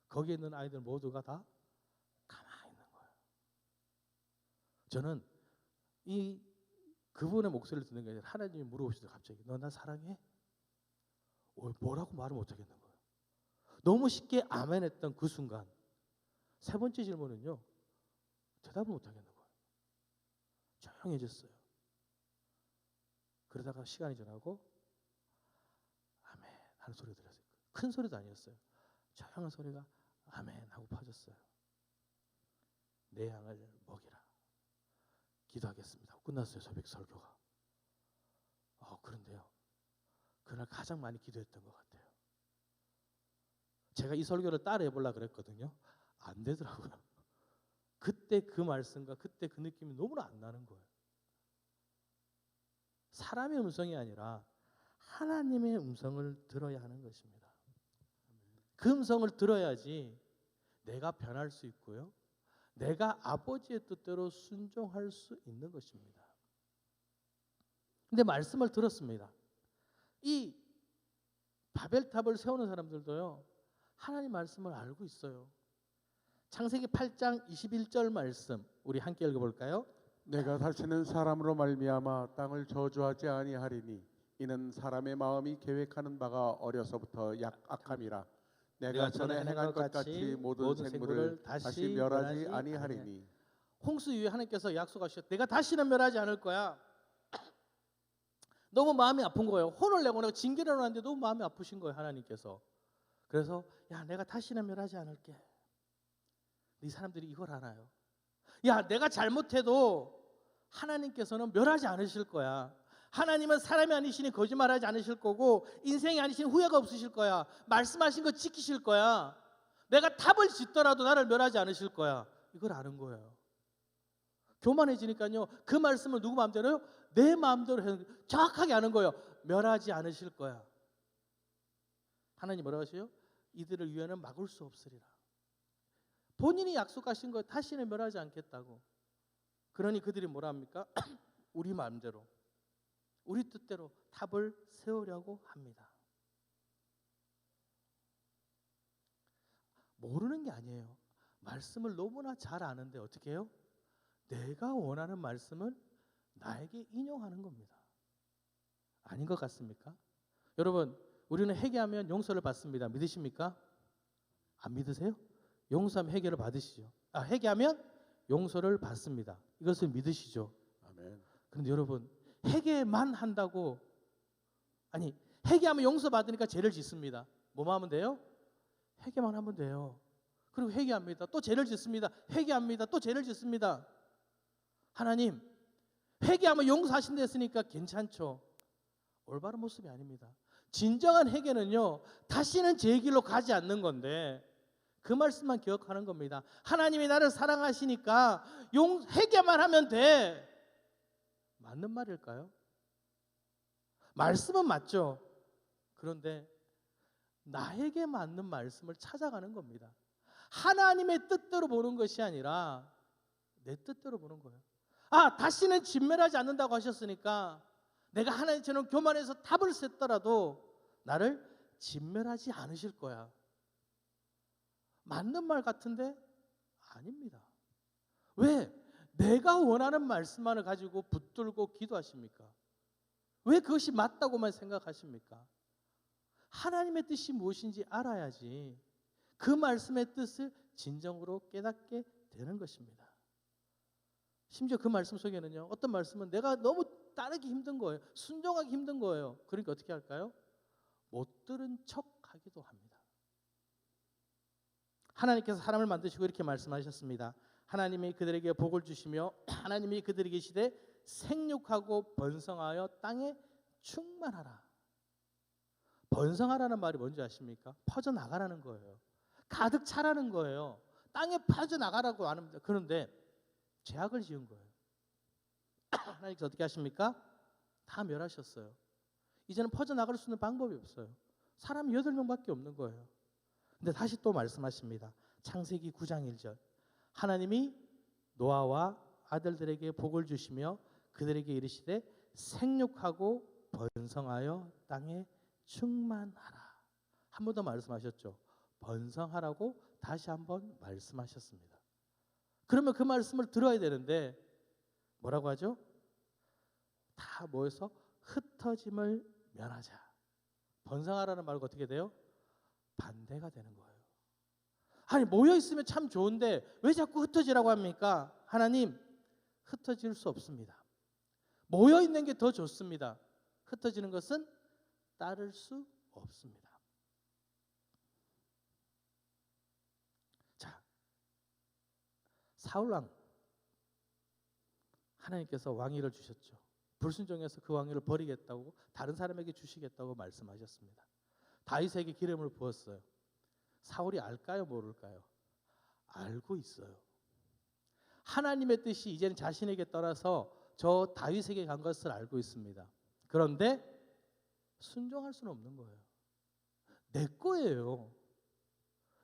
거기에 있는 아이들 모두가 다 가만히 있는 거예요. 저는 이 그분의 목소리를 듣는 게 아니라 하나님이 물어보시더라고요. 갑자기 너 나 사랑해? 뭐라고 말을 못 하겠는 거예요. 너무 쉽게 아멘했던 그 순간 3번째 질문은요 대답을 못 하겠는 거예요. 조용해졌어요. 그러다가 시간이 지나고 아멘 하는 소리 들렸어요. 큰 소리도 아니었어요. 조용한 소리가 아멘 하고 퍼졌어요. 내 양을 먹이라. 기도하겠습니다. 끝났어요. 새벽 설교가. 그런데요. 그날 가장 많이 기도했던 것 같아요. 제가 이 설교를 따라해 보려고 그랬거든요. 안 되더라고요. 그때 그 말씀과 그때 그 느낌이 너무나 안 나는 거예요. 사람의 음성이 아니라 하나님의 음성을 들어야 하는 것입니다. 그 음성을 들어야지 내가 변할 수 있고요. 내가 아버지의 뜻대로 순종할 수 있는 것입니다. 근데 말씀을 들었습니다. 이 바벨탑을 세우는 사람들도요. 하나님 말씀을 알고 있어요. 창세기 8장 21절 말씀 우리 함께 읽어볼까요? 내가 다시는 사람으로 말미암아 땅을 저주하지 아니하리니 이는 사람의 마음이 계획하는 바가 어려서부터 악함이라. 내가 전에 행한 것 같이 모든 생물을 다시 멸하지 아니하리니. 홍수 이후에 하나님께서 약속하셨죠. 내가 다시는 멸하지 않을 거야. 너무 마음이 아픈 거예요. 혼을 내고 내가 징계를 하는데 너무 마음이 아프신 거예요. 하나님께서. 그래서 야 내가 다시는 멸하지 않을게. 이 사람들이 이걸 알아요. 야 내가 잘못해도 하나님께서는 멸하지 않으실 거야. 하나님은 사람이 아니시니 거짓말하지 않으실 거고 인생이 아니신 후회가 없으실 거야. 말씀하신 거 지키실 거야. 내가 탑을 짓더라도 나를 멸하지 않으실 거야. 이걸 아는 거예요. 교만해지니까요. 그 말씀을 누구 마음대로요? 내 마음대로 정확하게 아는 거예요. 멸하지 않으실 거야. 하나님 뭐라고 하세요? 이들을 위하여는 막을 수 없으리라. 본인이 약속하신 거 다시는 멸하지 않겠다고. 그러니 그들이 뭐라 합니까? 우리 마음대로 우리 뜻대로 탑을 세우려고 합니다. 모르는 게 아니에요. 말씀을 너무나 잘 아는데 어떻게 해요? 내가 원하는 말씀을 나에게 인용하는 겁니다. 아닌 것 같습니까? 여러분 우리는 회개하면 용서를 받습니다. 믿으십니까? 안 믿으세요? 용서하면 회개를 받으시죠. 회개하면 용서를 받습니다. 이것을 믿으시죠? 아멘. 그런데 여러분 회개만 한다고 회개하면 용서받으니까 죄를 짓습니다. 뭐만 하면 돼요? 회개만 하면 돼요. 그리고 회개합니다. 또 죄를 짓습니다. 회개합니다. 또 죄를 짓습니다. 하나님 회개하면 용서하신다 했으니까 괜찮죠. 올바른 모습이 아닙니다. 진정한 회개는요 다시는 제 길로 가지 않는 건데 그 말씀만 기억하는 겁니다. 하나님이 나를 사랑하시니까 회개만 하면 돼. 맞는 말일까요? 말씀은 맞죠. 그런데 나에게 맞는 말씀을 찾아가는 겁니다. 하나님의 뜻대로 보는 것이 아니라 내 뜻대로 보는 거예요. 다시는 진멸하지 않는다고 하셨으니까 내가 하나님처럼 교만해서 탑을 셌더라도 나를 진멸하지 않으실 거야. 맞는 말 같은데 아닙니다. 왜? 내가 원하는 말씀만을 가지고 붙들고 기도하십니까? 왜 그것이 맞다고만 생각하십니까? 하나님의 뜻이 무엇인지 알아야지 그 말씀의 뜻을 진정으로 깨닫게 되는 것입니다. 심지어 그 말씀 속에는요, 어떤 말씀은 내가 너무 따르기 힘든 거예요. 순종하기 힘든 거예요. 그러니까 어떻게 할까요? 못 들은 척하기도 합니다. 하나님께서 사람을 만드시고 이렇게 말씀하셨습니다. 하나님이 그들에게 복을 주시며 하나님이 그들에게 이르시되 생육하고 번성하여 땅에 충만하라. 번성하라는 말이 뭔지 아십니까? 퍼져나가라는 거예요. 가득 차라는 거예요. 땅에 퍼져나가라고 하는, 그런데 죄악을 지은 거예요. 하나님께서 어떻게 하십니까? 다 멸하셨어요. 이제는 퍼져나갈 수 있는 방법이 없어요. 사람이 8명밖에 없는 거예요. 근데 다시 또 말씀하십니다. 창세기 9장 1절. 하나님이 노아와 아들들에게 복을 주시며 그들에게 이르시되 생육하고 번성하여 땅에 충만하라. 한 번 더 말씀하셨죠. 번성하라고 다시 한번 말씀하셨습니다. 그러면 그 말씀을 들어야 되는데 뭐라고 하죠? 다 모여서 흩어짐을 면하자. 번성하라는 말과 어떻게 돼요? 반대가 되는 거예요. 아니 모여 있으면 참 좋은데 왜 자꾸 흩어지라고 합니까? 하나님, 흩어질 수 없습니다. 모여 있는 게 더 좋습니다. 흩어지는 것은 따를 수 없습니다. 자, 사울왕 하나님께서 왕위를 주셨죠. 불순종해서 그 왕위를 버리겠다고 다른 사람에게 주시겠다고 말씀하셨습니다. 다윗에게 기름을 부었어요. 사울이 알까요, 모를까요? 알고 있어요. 하나님의 뜻이 이제는 자신에게 떠나서 저 다윗에게 간 것을 알고 있습니다. 그런데 순종할 수는 없는 거예요. 내 거예요.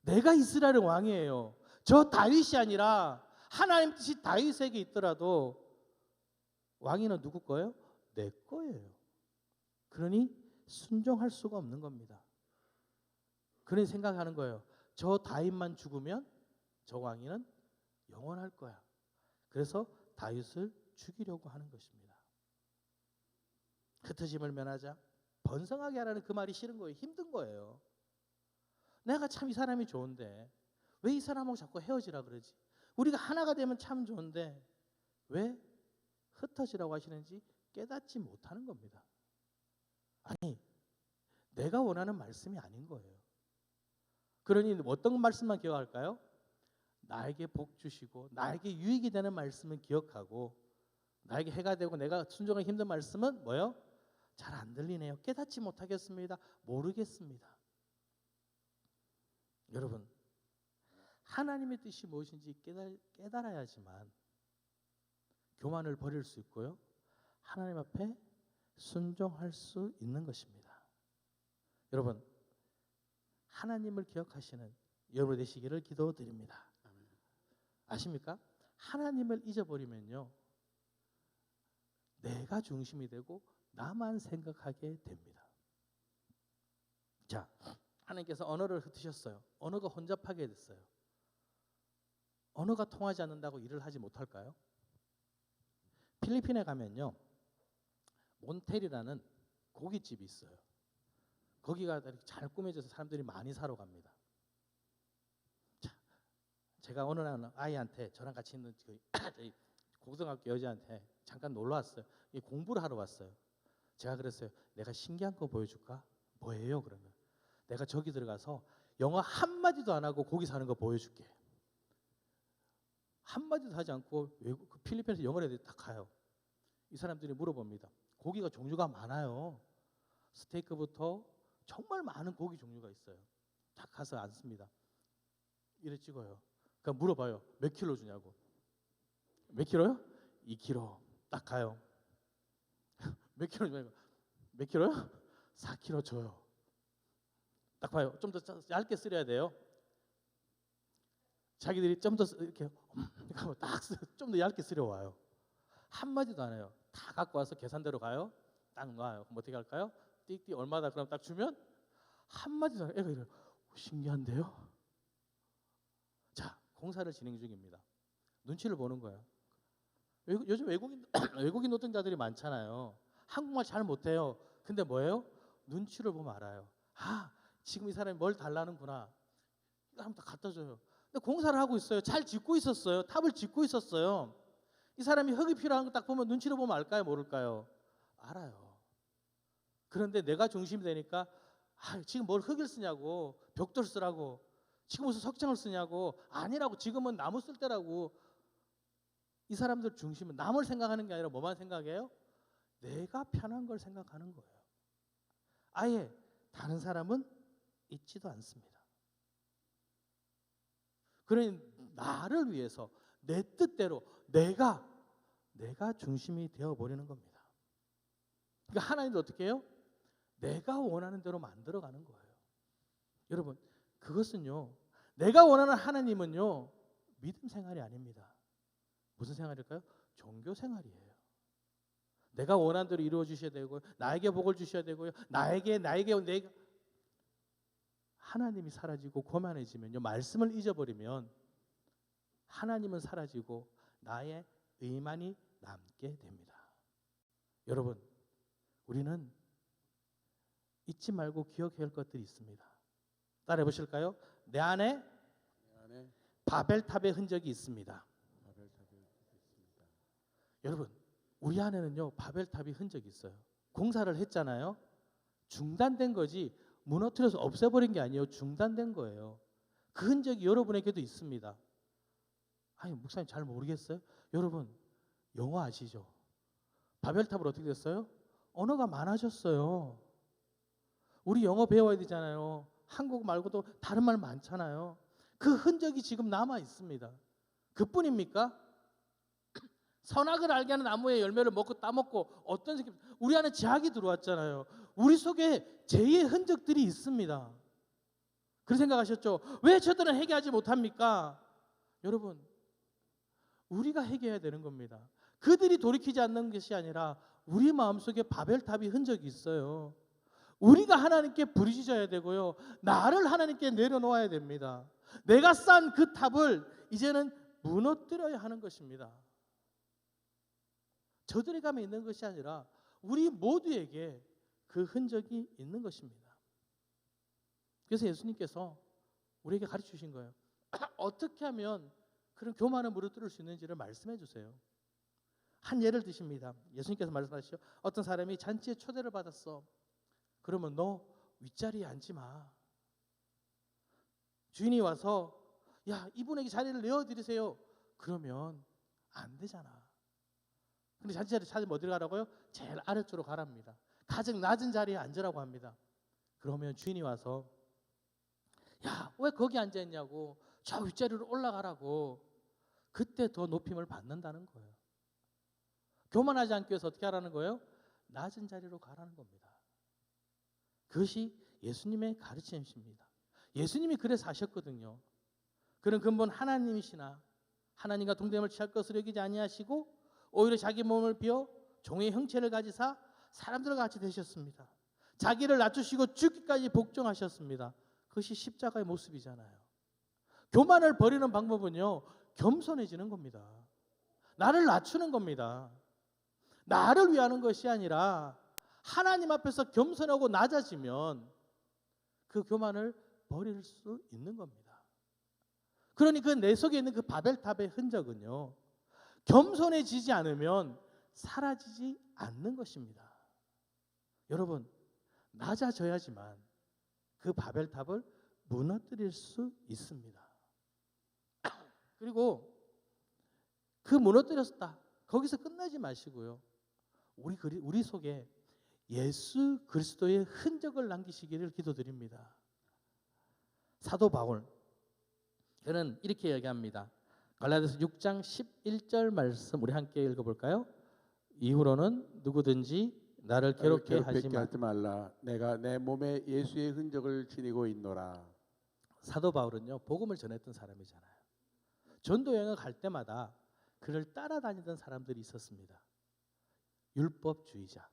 내가 이스라엘의 왕이에요. 저 다윗이 아니라 하나님 뜻이 다윗에게 있더라도 왕위는 누구 거예요? 내 거예요. 그러니 순종할 수가 없는 겁니다. 그러니 생각하는 거예요. 저 다윗만 죽으면 저 왕위는 영원할 거야. 그래서 다윗을 죽이려고 하는 것입니다. 흩어짐을 면하자. 번성하게 하라는 그 말이 싫은 거예요. 힘든 거예요. 내가 참 이 사람이 좋은데 왜 이 사람하고 자꾸 헤어지라 그러지? 우리가 하나가 되면 참 좋은데 왜 흩어지라고 하시는지 깨닫지 못하는 겁니다. 아니, 내가 원하는 말씀이 아닌 거예요. 그러니 어떤 말씀만 기억할까요? 나에게 복 주시고 나에게 유익이 되는 말씀은 기억하고 나에게 해가 되고 내가 순종하기 힘든 말씀은 뭐요? 잘 안 들리네요. 깨닫지 못하겠습니다. 모르겠습니다. 여러분, 하나님의 뜻이 무엇인지 깨달아야지만 교만을 버릴 수 있고요. 하나님 앞에 순종할 수 있는 것입니다. 여러분, 하나님을 기억하시는 여러분 되시기를 기도드립니다. 아십니까? 하나님을 잊어버리면요, 내가 중심이 되고 나만 생각하게 됩니다. 자, 하나님께서 언어를 흩으셨어요. 언어가 혼잡하게 됐어요. 언어가 통하지 않는다고 일을 하지 못할까요? 필리핀에 가면요, 몬텔이라는 고깃집이 있어요. 거기가 이렇게 잘 꾸며져서 사람들이 많이 사러 갑니다. 자, 제가 어느 날 아이한테 저랑 같이 있는 고등학교 여자한테 잠깐 놀러 왔어요. 공부를 하러 왔어요. 제가 그랬어요. 내가 신기한 거 보여줄까? 뭐예요? 그러면 내가 저기 들어가서 영어 한마디도 안 하고 고기 사는 거 보여줄게. 한마디도 하지 않고 그 필리핀에서 영어를 해야 딱 가요. 이 사람들이 물어봅니다. 고기가 종류가 많아요. 스테이크부터 정말 많은 고기 종류가 있어요. 딱 가서 앉습니다. 이래 찍어요. 그러니까 물어봐요. 몇 킬로 주냐고. 몇 킬로요? 2킬로. 딱 가요. 몇 킬로 주냐고. 몇 킬로요? 4킬로 줘요. 딱 봐요. 좀 더 얇게 썰어야 돼요. 자기들이 좀 더 이렇게 딱 좀 더 얇게 썰어 와요. 한마디도 안 해요. 다 갖고 와서 계산대로 가요. 딱 놔요. 그럼 어떻게 할까요? 띡띡 얼마다 그럼 딱 주면 한마디도 안 해요. 애가 이래요. 신기한데요? 자, 공사를 진행 중입니다. 눈치를 보는 거예요. 요즘 외국인 노동자들이 많잖아요. 한국말 잘 못해요. 근데 뭐예요? 눈치를 보면 알아요. 아, 지금 이 사람이 뭘 달라는구나. 이거 한번 다 갖다 줘요. 근데 공사를 하고 있어요. 잘 짓고 있었어요. 탑을 짓고 있었어요. 이 사람이 흙이 필요한 거 딱 보면 눈치를 보면 알까요? 모를까요? 알아요. 그런데 내가 중심이 되니까 지금 뭘 흙을 쓰냐고, 벽돌 쓰라고, 지금 무슨 석장을 쓰냐고, 아니라고, 지금은 나무 쓸 때라고. 이 사람들 중심은 남을 생각하는 게 아니라 뭐만 생각해요? 내가 편한 걸 생각하는 거예요. 아예 다른 사람은 있지도 않습니다. 그러니 나를 위해서 내 뜻대로 내가 중심이 되어버리는 겁니다. 그러니까 하나님도 어떻게 해요? 내가 원하는 대로 만들어가는 거예요. 여러분, 그것은요, 내가 원하는 하나님은요, 믿음 생활이 아닙니다. 무슨 생활일까요? 종교 생활이에요. 내가 원하는 대로 이루어 주셔야 되고요, 나에게 복을 주셔야 되고요, 나에게 내가 하나님이 사라지고 고만해지면요, 말씀을 잊어버리면 하나님은 사라지고 나의 의만이 남게 됩니다. 여러분, 우리는 잊지 말고 기억해야 할 것들이 있습니다. 따라해 보실까요? 내 안에 바벨탑의 흔적이 있습니다. 여러분, 우리 안에는요, 바벨탑이 흔적이 있어요. 공사를 했잖아요. 중단된 거지 무너뜨려서 없애버린 게 아니에요. 중단된 거예요. 그 흔적이 여러분에게도 있습니다. 아니, 목사님 잘 모르겠어요? 여러분, 영어 아시죠? 바벨탑을 어떻게 됐어요? 언어가 많아졌어요. 우리 영어 배워야 되잖아요. 한국 말고도 다른 말 많잖아요. 그 흔적이 지금 남아 있습니다. 그뿐입니까? 선악을 알게 하는 나무의 열매를 먹고 따먹고 어떤 새끼, 우리 안에 제약이 들어왔잖아요. 우리 속에 죄의 흔적들이 있습니다. 그런 생각하셨죠? 왜 저들은 해결하지 못합니까? 여러분, 우리가 해결해야 되는 겁니다. 그들이 돌이키지 않는 것이 아니라 우리 마음속에 바벨탑이 흔적이 있어요. 우리가 하나님께 부르짖어야 되고요, 나를 하나님께 내려놓아야 됩니다. 내가 쌓은 그 탑을 이제는 무너뜨려야 하는 것입니다. 저들의 감에 있는 것이 아니라 우리 모두에게 그 흔적이 있는 것입니다. 그래서 예수님께서 우리에게 가르쳐 주신 거예요. 어떻게 하면 그런 교만을 무너뜨릴 수 있는지를 말씀해 주세요. 한 예를 드십니다. 예수님께서 말씀하시죠. 어떤 사람이 잔치에 초대를 받았어. 그러면 너 윗자리에 앉지 마. 주인이 와서 야, 이분에게 자리를 내어드리세요. 그러면 안 되잖아. 근데 잔치자리 찾으면 어디로 가라고요? 제일 아래쪽으로 가랍니다. 가장 낮은 자리에 앉으라고 합니다. 그러면 주인이 와서 야, 왜 거기 앉아있냐고, 저 윗자리로 올라가라고. 그때 더 높임을 받는다는 거예요. 교만하지 않기 위해서 어떻게 하라는 거예요? 낮은 자리로 가라는 겁니다. 그것이 예수님의 가르침입니다. 예수님이 그래서 하셨거든요. 그는 근본 하나님이시나 하나님과 동등함을 취할 것으로 여기지 아니하시고 오히려 자기 몸을 비워 종의 형체를 가지사 사람들과 같이 되셨습니다. 자기를 낮추시고 죽기까지 복종하셨습니다. 그것이 십자가의 모습이잖아요. 교만을 버리는 방법은요, 겸손해지는 겁니다. 나를 낮추는 겁니다. 나를 위하는 것이 아니라 하나님 앞에서 겸손하고 낮아지면 그 교만을 버릴 수 있는 겁니다. 그러니 그 내 속에 있는 그 바벨탑의 흔적은요, 겸손해지지 않으면 사라지지 않는 것입니다. 여러분, 낮아져야지만 그 바벨탑을 무너뜨릴 수 있습니다. 그리고 그 무너뜨렸다, 거기서 끝나지 마시고요, 우리 속에 예수 그리스도의 흔적을 남기시기를 기도드립니다. 사도 바울, 그는 이렇게 얘기합니다. 갈라디아서 6장 11절 말씀 우리 함께 읽어볼까요? 이후로는 누구든지 나를 괴롭게 하지 말라. 내가 내 몸에 예수의 흔적을 지니고 있노라. 사도 바울은요, 복음을 전했던 사람이잖아요. 전도 여행을 갈 때마다 그를 따라다니던 사람들이 있었습니다. 율법주의자,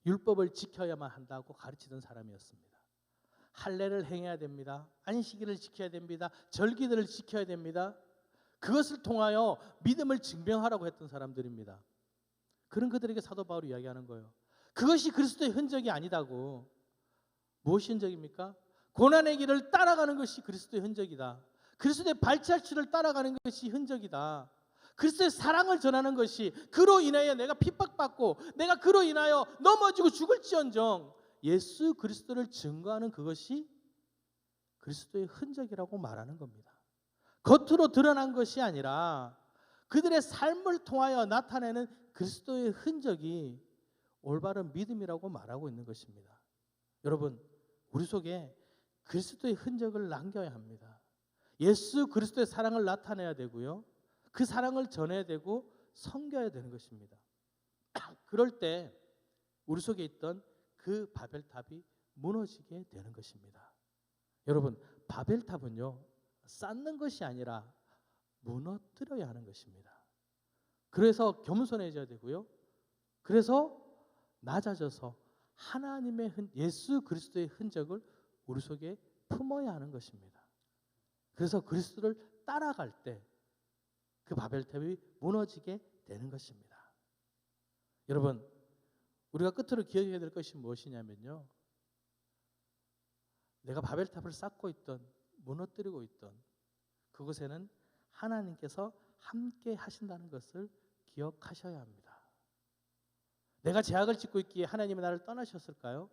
율법을 지켜야만 한다고 가르치던 사람이었습니다. 할례를 행해야 됩니다. 안식일을 지켜야 됩니다. 절기들을 지켜야 됩니다. 그것을 통하여 믿음을 증명하라고 했던 사람들입니다. 그런 그들에게 사도 바울이 이야기하는 거예요. 그것이 그리스도의 흔적이 아니다고. 무엇이 흔적입니까? 고난의 길을 따라가는 것이 그리스도의 흔적이다. 그리스도의 발자취를 따라가는 것이 흔적이다. 그리스도의 사랑을 전하는 것이, 그로 인하여 내가 핍박받고 내가 그로 인하여 넘어지고 죽을지언정 예수 그리스도를 증거하는 그것이 그리스도의 흔적이라고 말하는 겁니다. 겉으로 드러난 것이 아니라 그들의 삶을 통하여 나타내는 그리스도의 흔적이 올바른 믿음이라고 말하고 있는 것입니다. 여러분, 우리 속에 그리스도의 흔적을 남겨야 합니다. 예수 그리스도의 사랑을 나타내야 되고요, 그 사랑을 전해야 되고 섬겨야 되는 것입니다. 그럴 때 우리 속에 있던 그 바벨탑이 무너지게 되는 것입니다. 여러분, 바벨탑은요, 쌓는 것이 아니라 무너뜨려야 하는 것입니다. 그래서 겸손해져야 되고요, 그래서 낮아져서 하나님의 예수 그리스도의 흔적을 우리 속에 품어야 하는 것입니다. 그래서 그리스도를 따라갈 때 그 바벨탑이 무너지게 되는 것입니다. 여러분, 우리가 끝으로 기억해야 될 것이 무엇이냐면요, 내가 바벨탑을 쌓고 있던, 무너뜨리고 있던 그곳에는 하나님께서 함께 하신다는 것을 기억하셔야 합니다. 내가 죄악을 짓고 있기에 하나님이 나를 떠나셨을까요?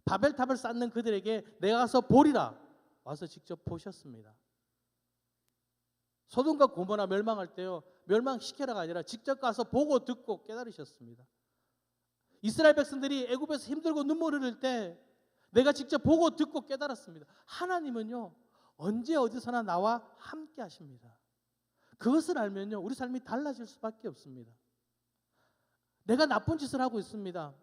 바벨탑을 쌓는 그들에게 내가 가서 보리라 와서 직접 보셨습니다. 소돔과 고모라 멸망할 때요, 멸망시켜라가 아니라 직접 가서 보고 듣고 깨달으셨습니다. 이스라엘 백성들이 애굽에서 힘들고 눈물 흘릴 때 내가 직접 보고 듣고 깨달았습니다. 하나님은요, 언제 어디서나 나와 함께 하십니다. 그것을 알면요, 우리 삶이 달라질 수밖에 없습니다. 내가 나쁜 짓을 하고 있습니다.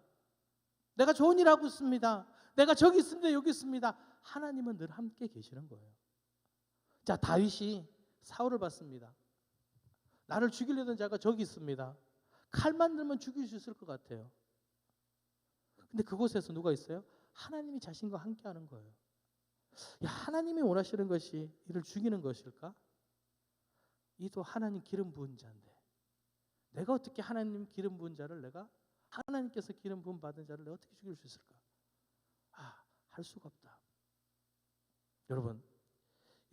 내가 좋은 일 하고 있습니다. 내가 저기 있습니다, 여기 있습니다. 하나님은 늘 함께 계시는 거예요. 자, 다윗이 사울을 봤습니다. 나를 죽이려던 자가 저기 있습니다. 칼만 들면 죽일 수 있을 것 같아요. 근데 그곳에서 누가 있어요? 하나님이 자신과 함께하는 거예요. 야, 하나님이 원하시는 것이 이를 죽이는 것일까? 이도 하나님 기름 부은 자인데 내가 어떻게 하나님 기름 부은 자를, 내가 하나님께서 기름 부음 받은 자를 내가 어떻게 죽일 수 있을까? 할 수가 없다.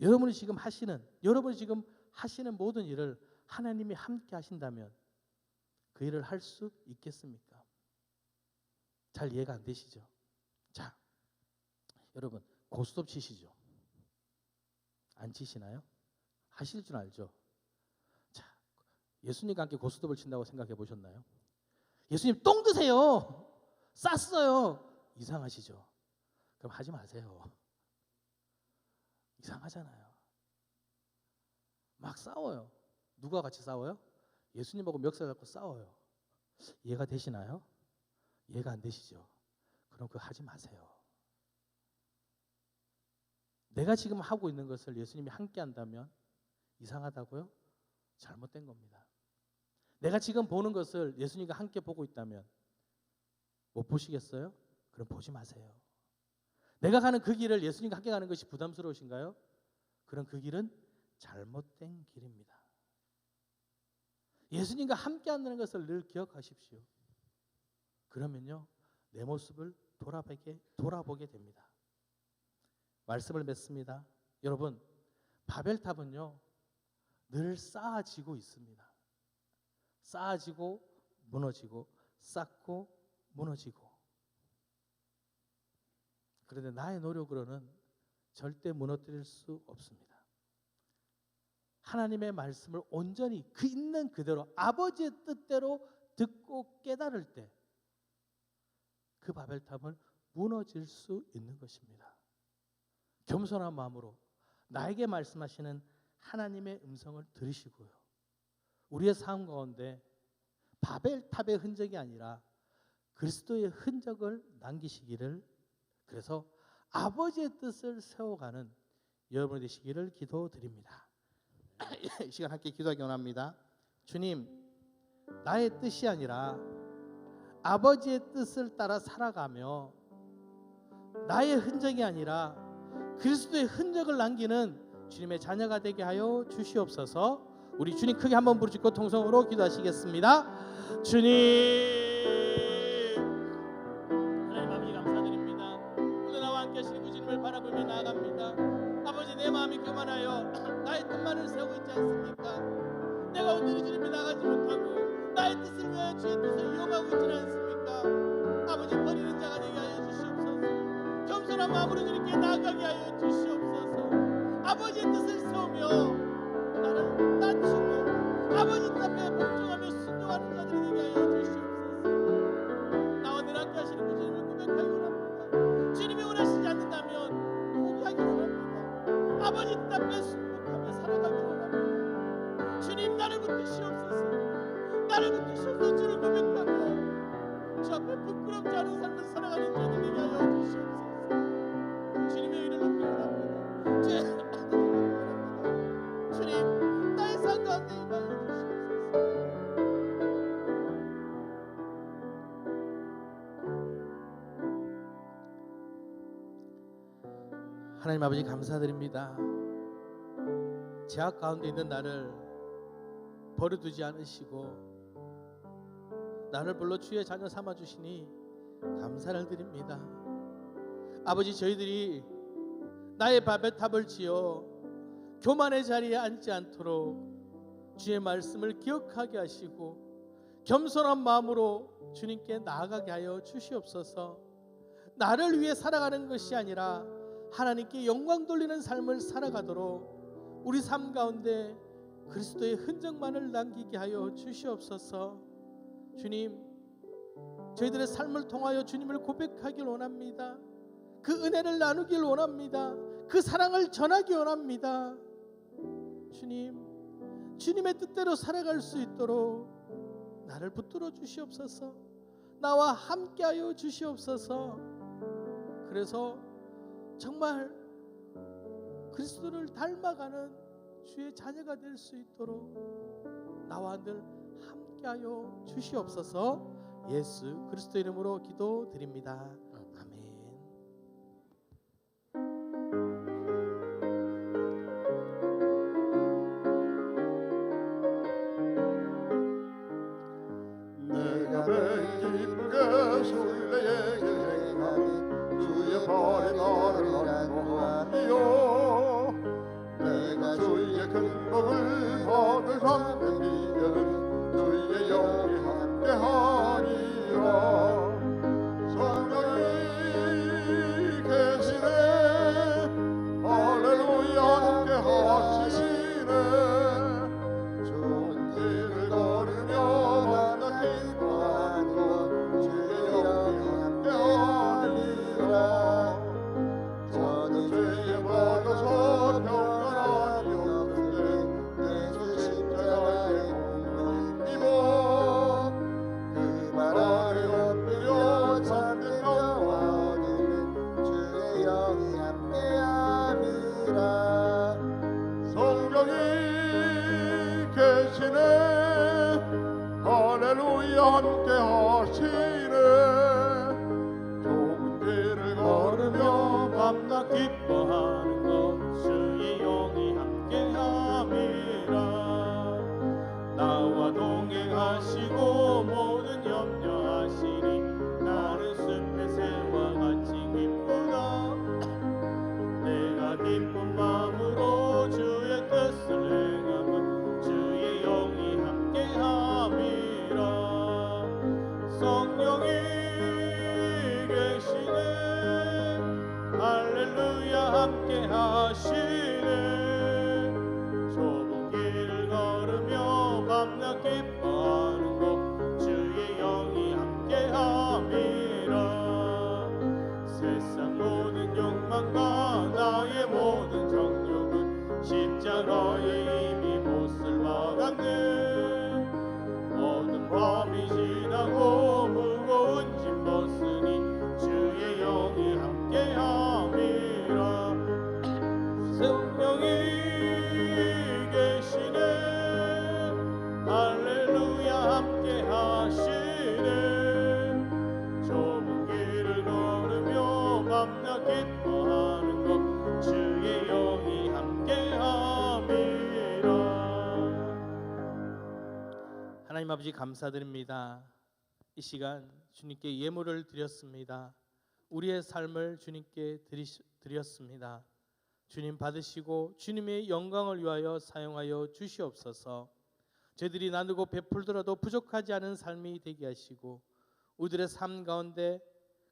여러분이 지금 하시는 모든 일을 하나님이 함께 하신다면 그 일을 할 수 있겠습니까? 잘 이해가 안 되시죠? 자, 여러분, 고스톱 치시죠? 안 치시나요? 하실 줄 알죠? 자, 예수님과 함께 고스톱을 친다고 생각해 보셨나요? 예수님 똥 드세요, 쌌어요, 이상하시죠? 그럼 하지 마세요. 이상하잖아요. 막 싸워요. 누가 같이 싸워요? 예수님하고 멱살 잡고 싸워요. 이해가 되시나요? 이해가 안 되시죠? 그럼 그거 하지 마세요. 내가 지금 하고 있는 것을 예수님이 함께 한다면 이상하다고요? 잘못된 겁니다. 내가 지금 보는 것을 예수님과 함께 보고 있다면 못 보시겠어요? 그럼 보지 마세요. 내가 가는 그 길을 예수님과 함께 가는 것이 부담스러우신가요? 그럼 그 길은 잘못된 길입니다. 예수님과 함께 한다는 것을 늘 기억하십시오. 그러면요, 내 모습을 돌아보게 됩니다. 말씀을 맺습니다. 여러분, 바벨탑은요, 늘 쌓아지고 있습니다. 쌓아지고 무너지고, 쌓고 무너지고. 그런데 나의 노력으로는 절대 무너뜨릴 수 없습니다. 하나님의 말씀을 온전히 그 있는 그대로 아버지의 뜻대로 듣고 깨달을 때 그 바벨탑은 무너질 수 있는 것입니다. 겸손한 마음으로 나에게 말씀하시는 하나님의 음성을 들으시고요, 우리의 삶 가운데 바벨탑의 흔적이 아니라 그리스도의 흔적을 남기시기를, 그래서 아버지의 뜻을 세워가는 여러분이 되시기를 기도드립니다. 이 시간 함께 기도하기 원합니다. 주님, 나의 뜻이 아니라 아버지의 뜻을 따라 살아가며 나의 흔적이 아니라 그리스도의 흔적을 남기는 주님의 자녀가 되게 하여 주시옵소서. 우리 주님 크게 한번 부르짖고 통성으로 기도하시겠습니다. 주님, 하나님 아버지 감사드립니다. 오늘 나와 함께 하시는 그 주님을 바라보며 나아갑니다. 아버지, 내 마음이 교만하여 나의 뜻만을 세우고 있지 않습니까? 내가 온전히 주님을 나가지 못하고 나의 뜻을 위하여 주의 뜻을 이용하고 있지는 않습니까? 아버지, 버리는 자가 되게 하여 주시옵소서. 겸손한 마음으로 주님께 나아가게 하여 주시옵소서. 아버지의 뜻을 세우며 나를 낮추고 아버지 뜻 앞에 복종하며 순종하는 자들이 되게 하여 주시옵소서. 나와 늘 함께 하시는 그 주님을 고백하기 원합니다. 주님이 원하시지 않는다면 포기하기 원합니다. 아버지 뜻 앞에 순종하며 살아가기 원합니다. 주님, 나를 붙드시옵소서. 나를 붙드셔서 주를 고백하며 주 앞에 부끄럽지 않은 삶을 살아가는 자들 되게 하여 주시옵소서. 주님의 의를 높이 원합니다. 주님, 나의 삶 가운데 임하여 주시옵소서. 하나님 아버지 감사드립니다. 제약 가운데 있는 나를 버려두지 않으시고 나를 불러 주의 자녀 삼아주시니 감사를 드립니다. 아버지, 저희들이 나의 바벨탑을 지어 교만의 자리에 앉지 않도록 주의 말씀을 기억하게 하시고 겸손한 마음으로 주님께 나아가게 하여 주시옵소서. 나를 위해 살아가는 것이 아니라 하나님께 영광 돌리는 삶을 살아가도록 우리 삶 가운데 그리스도의 흔적만을 남기게 하여 주시옵소서. 주님, 저희들의 삶을 통하여 주님을 고백하길 원합니다. 그 은혜를 나누길 원합니다. 그 사랑을 전하기 원합니다. 주님, 주님의 뜻대로 살아갈 수 있도록 나를 붙들어 주시옵소서. 나와 함께하여 주시옵소서. 그래서 정말 그리스도를 닮아가는 주의 자녀가 될 수 있도록 나와 늘 함께하여 주시옵소서. 예수 그리스도 이름으로 기도드립니다. 아멘. 내가 매 기쁘게 순례의 길 행하니 주의 발이 나를 안보하니요. 내가 주의 큰 복을 받을 삶의 비결은 주의 영이 함께하니라. 성령이 계시네. 할렐루야 함께하시네. 좋은 길을 걸으며 만나 기뻐하는 것 주의 영이 함께하니라. 저는 죄에 받아서 평안함이 없는데 예수 십자가의 공로 입어 그 발 아래 엎드려 참된 영원히는 주의 영이 함께함이라. 성령이 계시네. 할렐루야 함께하시네. 좁은 길을 걸으며 밤낮 기뻐하는 것 주의 영이 함께함이라. 나와 동행하시고 모든 염려하시니 나는 숲의 새와 같이 기쁘다. 내가 기쁜 마음으로 주의 뜻을 행하면 주의 영이 함께함이라. 성령이 계시네. 할렐루야 함께하시네. 좁은 길을 걸으며 밤낮 기뻐하는 것 주의 영이 함께함이라. 세상 모든 욕망과 나의 모든 정욕은 십자가에 이미 못을 박았네. 모든 밤이 지나고 무거운 짐 벗으니 주의 영이 함께함이라. 아버지 감사드립니다. 이 시간 주님께 예물을 드렸습니다. 우리의 삶을 주님께 드렸습니다. 주님 받으시고 주님의 영광을 위하여 사용하여 주시옵소서. 저희들이 나누고 베풀더라도 부족하지 않은 삶이 되게 하시고 우리들의 삶 가운데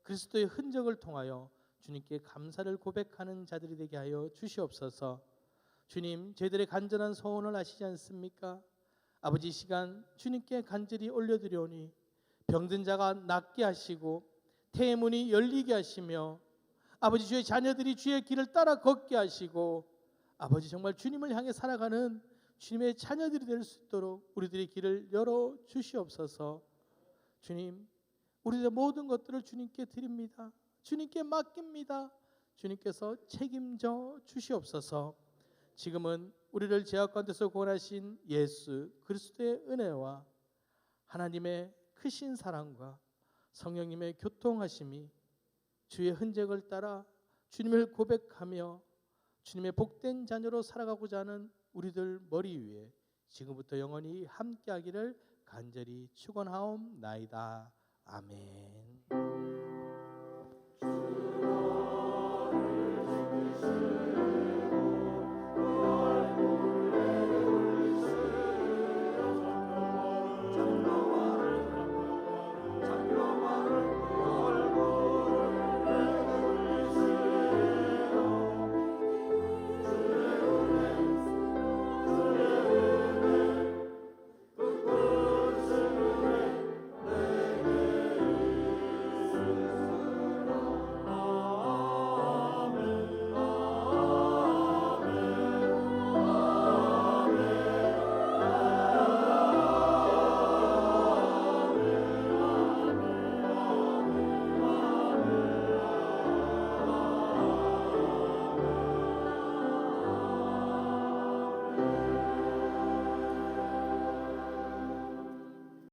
그리스도의 흔적을 통하여 주님께 감사를 고백하는 자들이 되게 하여 주시옵소서. 주님, 저희들의 간절한 소원을 아시지 않습니까? 아버지, 이 시간 주님께 간절히 올려드려오니 병든 자가 낫게 하시고 태의 문이 열리게 하시며 아버지, 주의 자녀들이 주의 길을 따라 걷게 하시고 아버지, 정말 주님을 향해 살아가는 주님의 자녀들이 될 수 있도록 우리들의 길을 열어 주시옵소서. 주님, 우리의 모든 것들을 주님께 드립니다. 주님께 맡깁니다. 주님께서 책임져 주시옵소서. 지금은 우리를 죄악 가운데서 구원하신 예수 그리스도의 은혜와 하나님의 크신 사랑과 성령님의 교통하심이 주의 흔적을 따라 주님을 고백하며 주님의 복된 자녀로 살아가고자 하는 우리들 머리 위에 지금부터 영원히 함께하기를 간절히 축원하옵나이다. 아멘.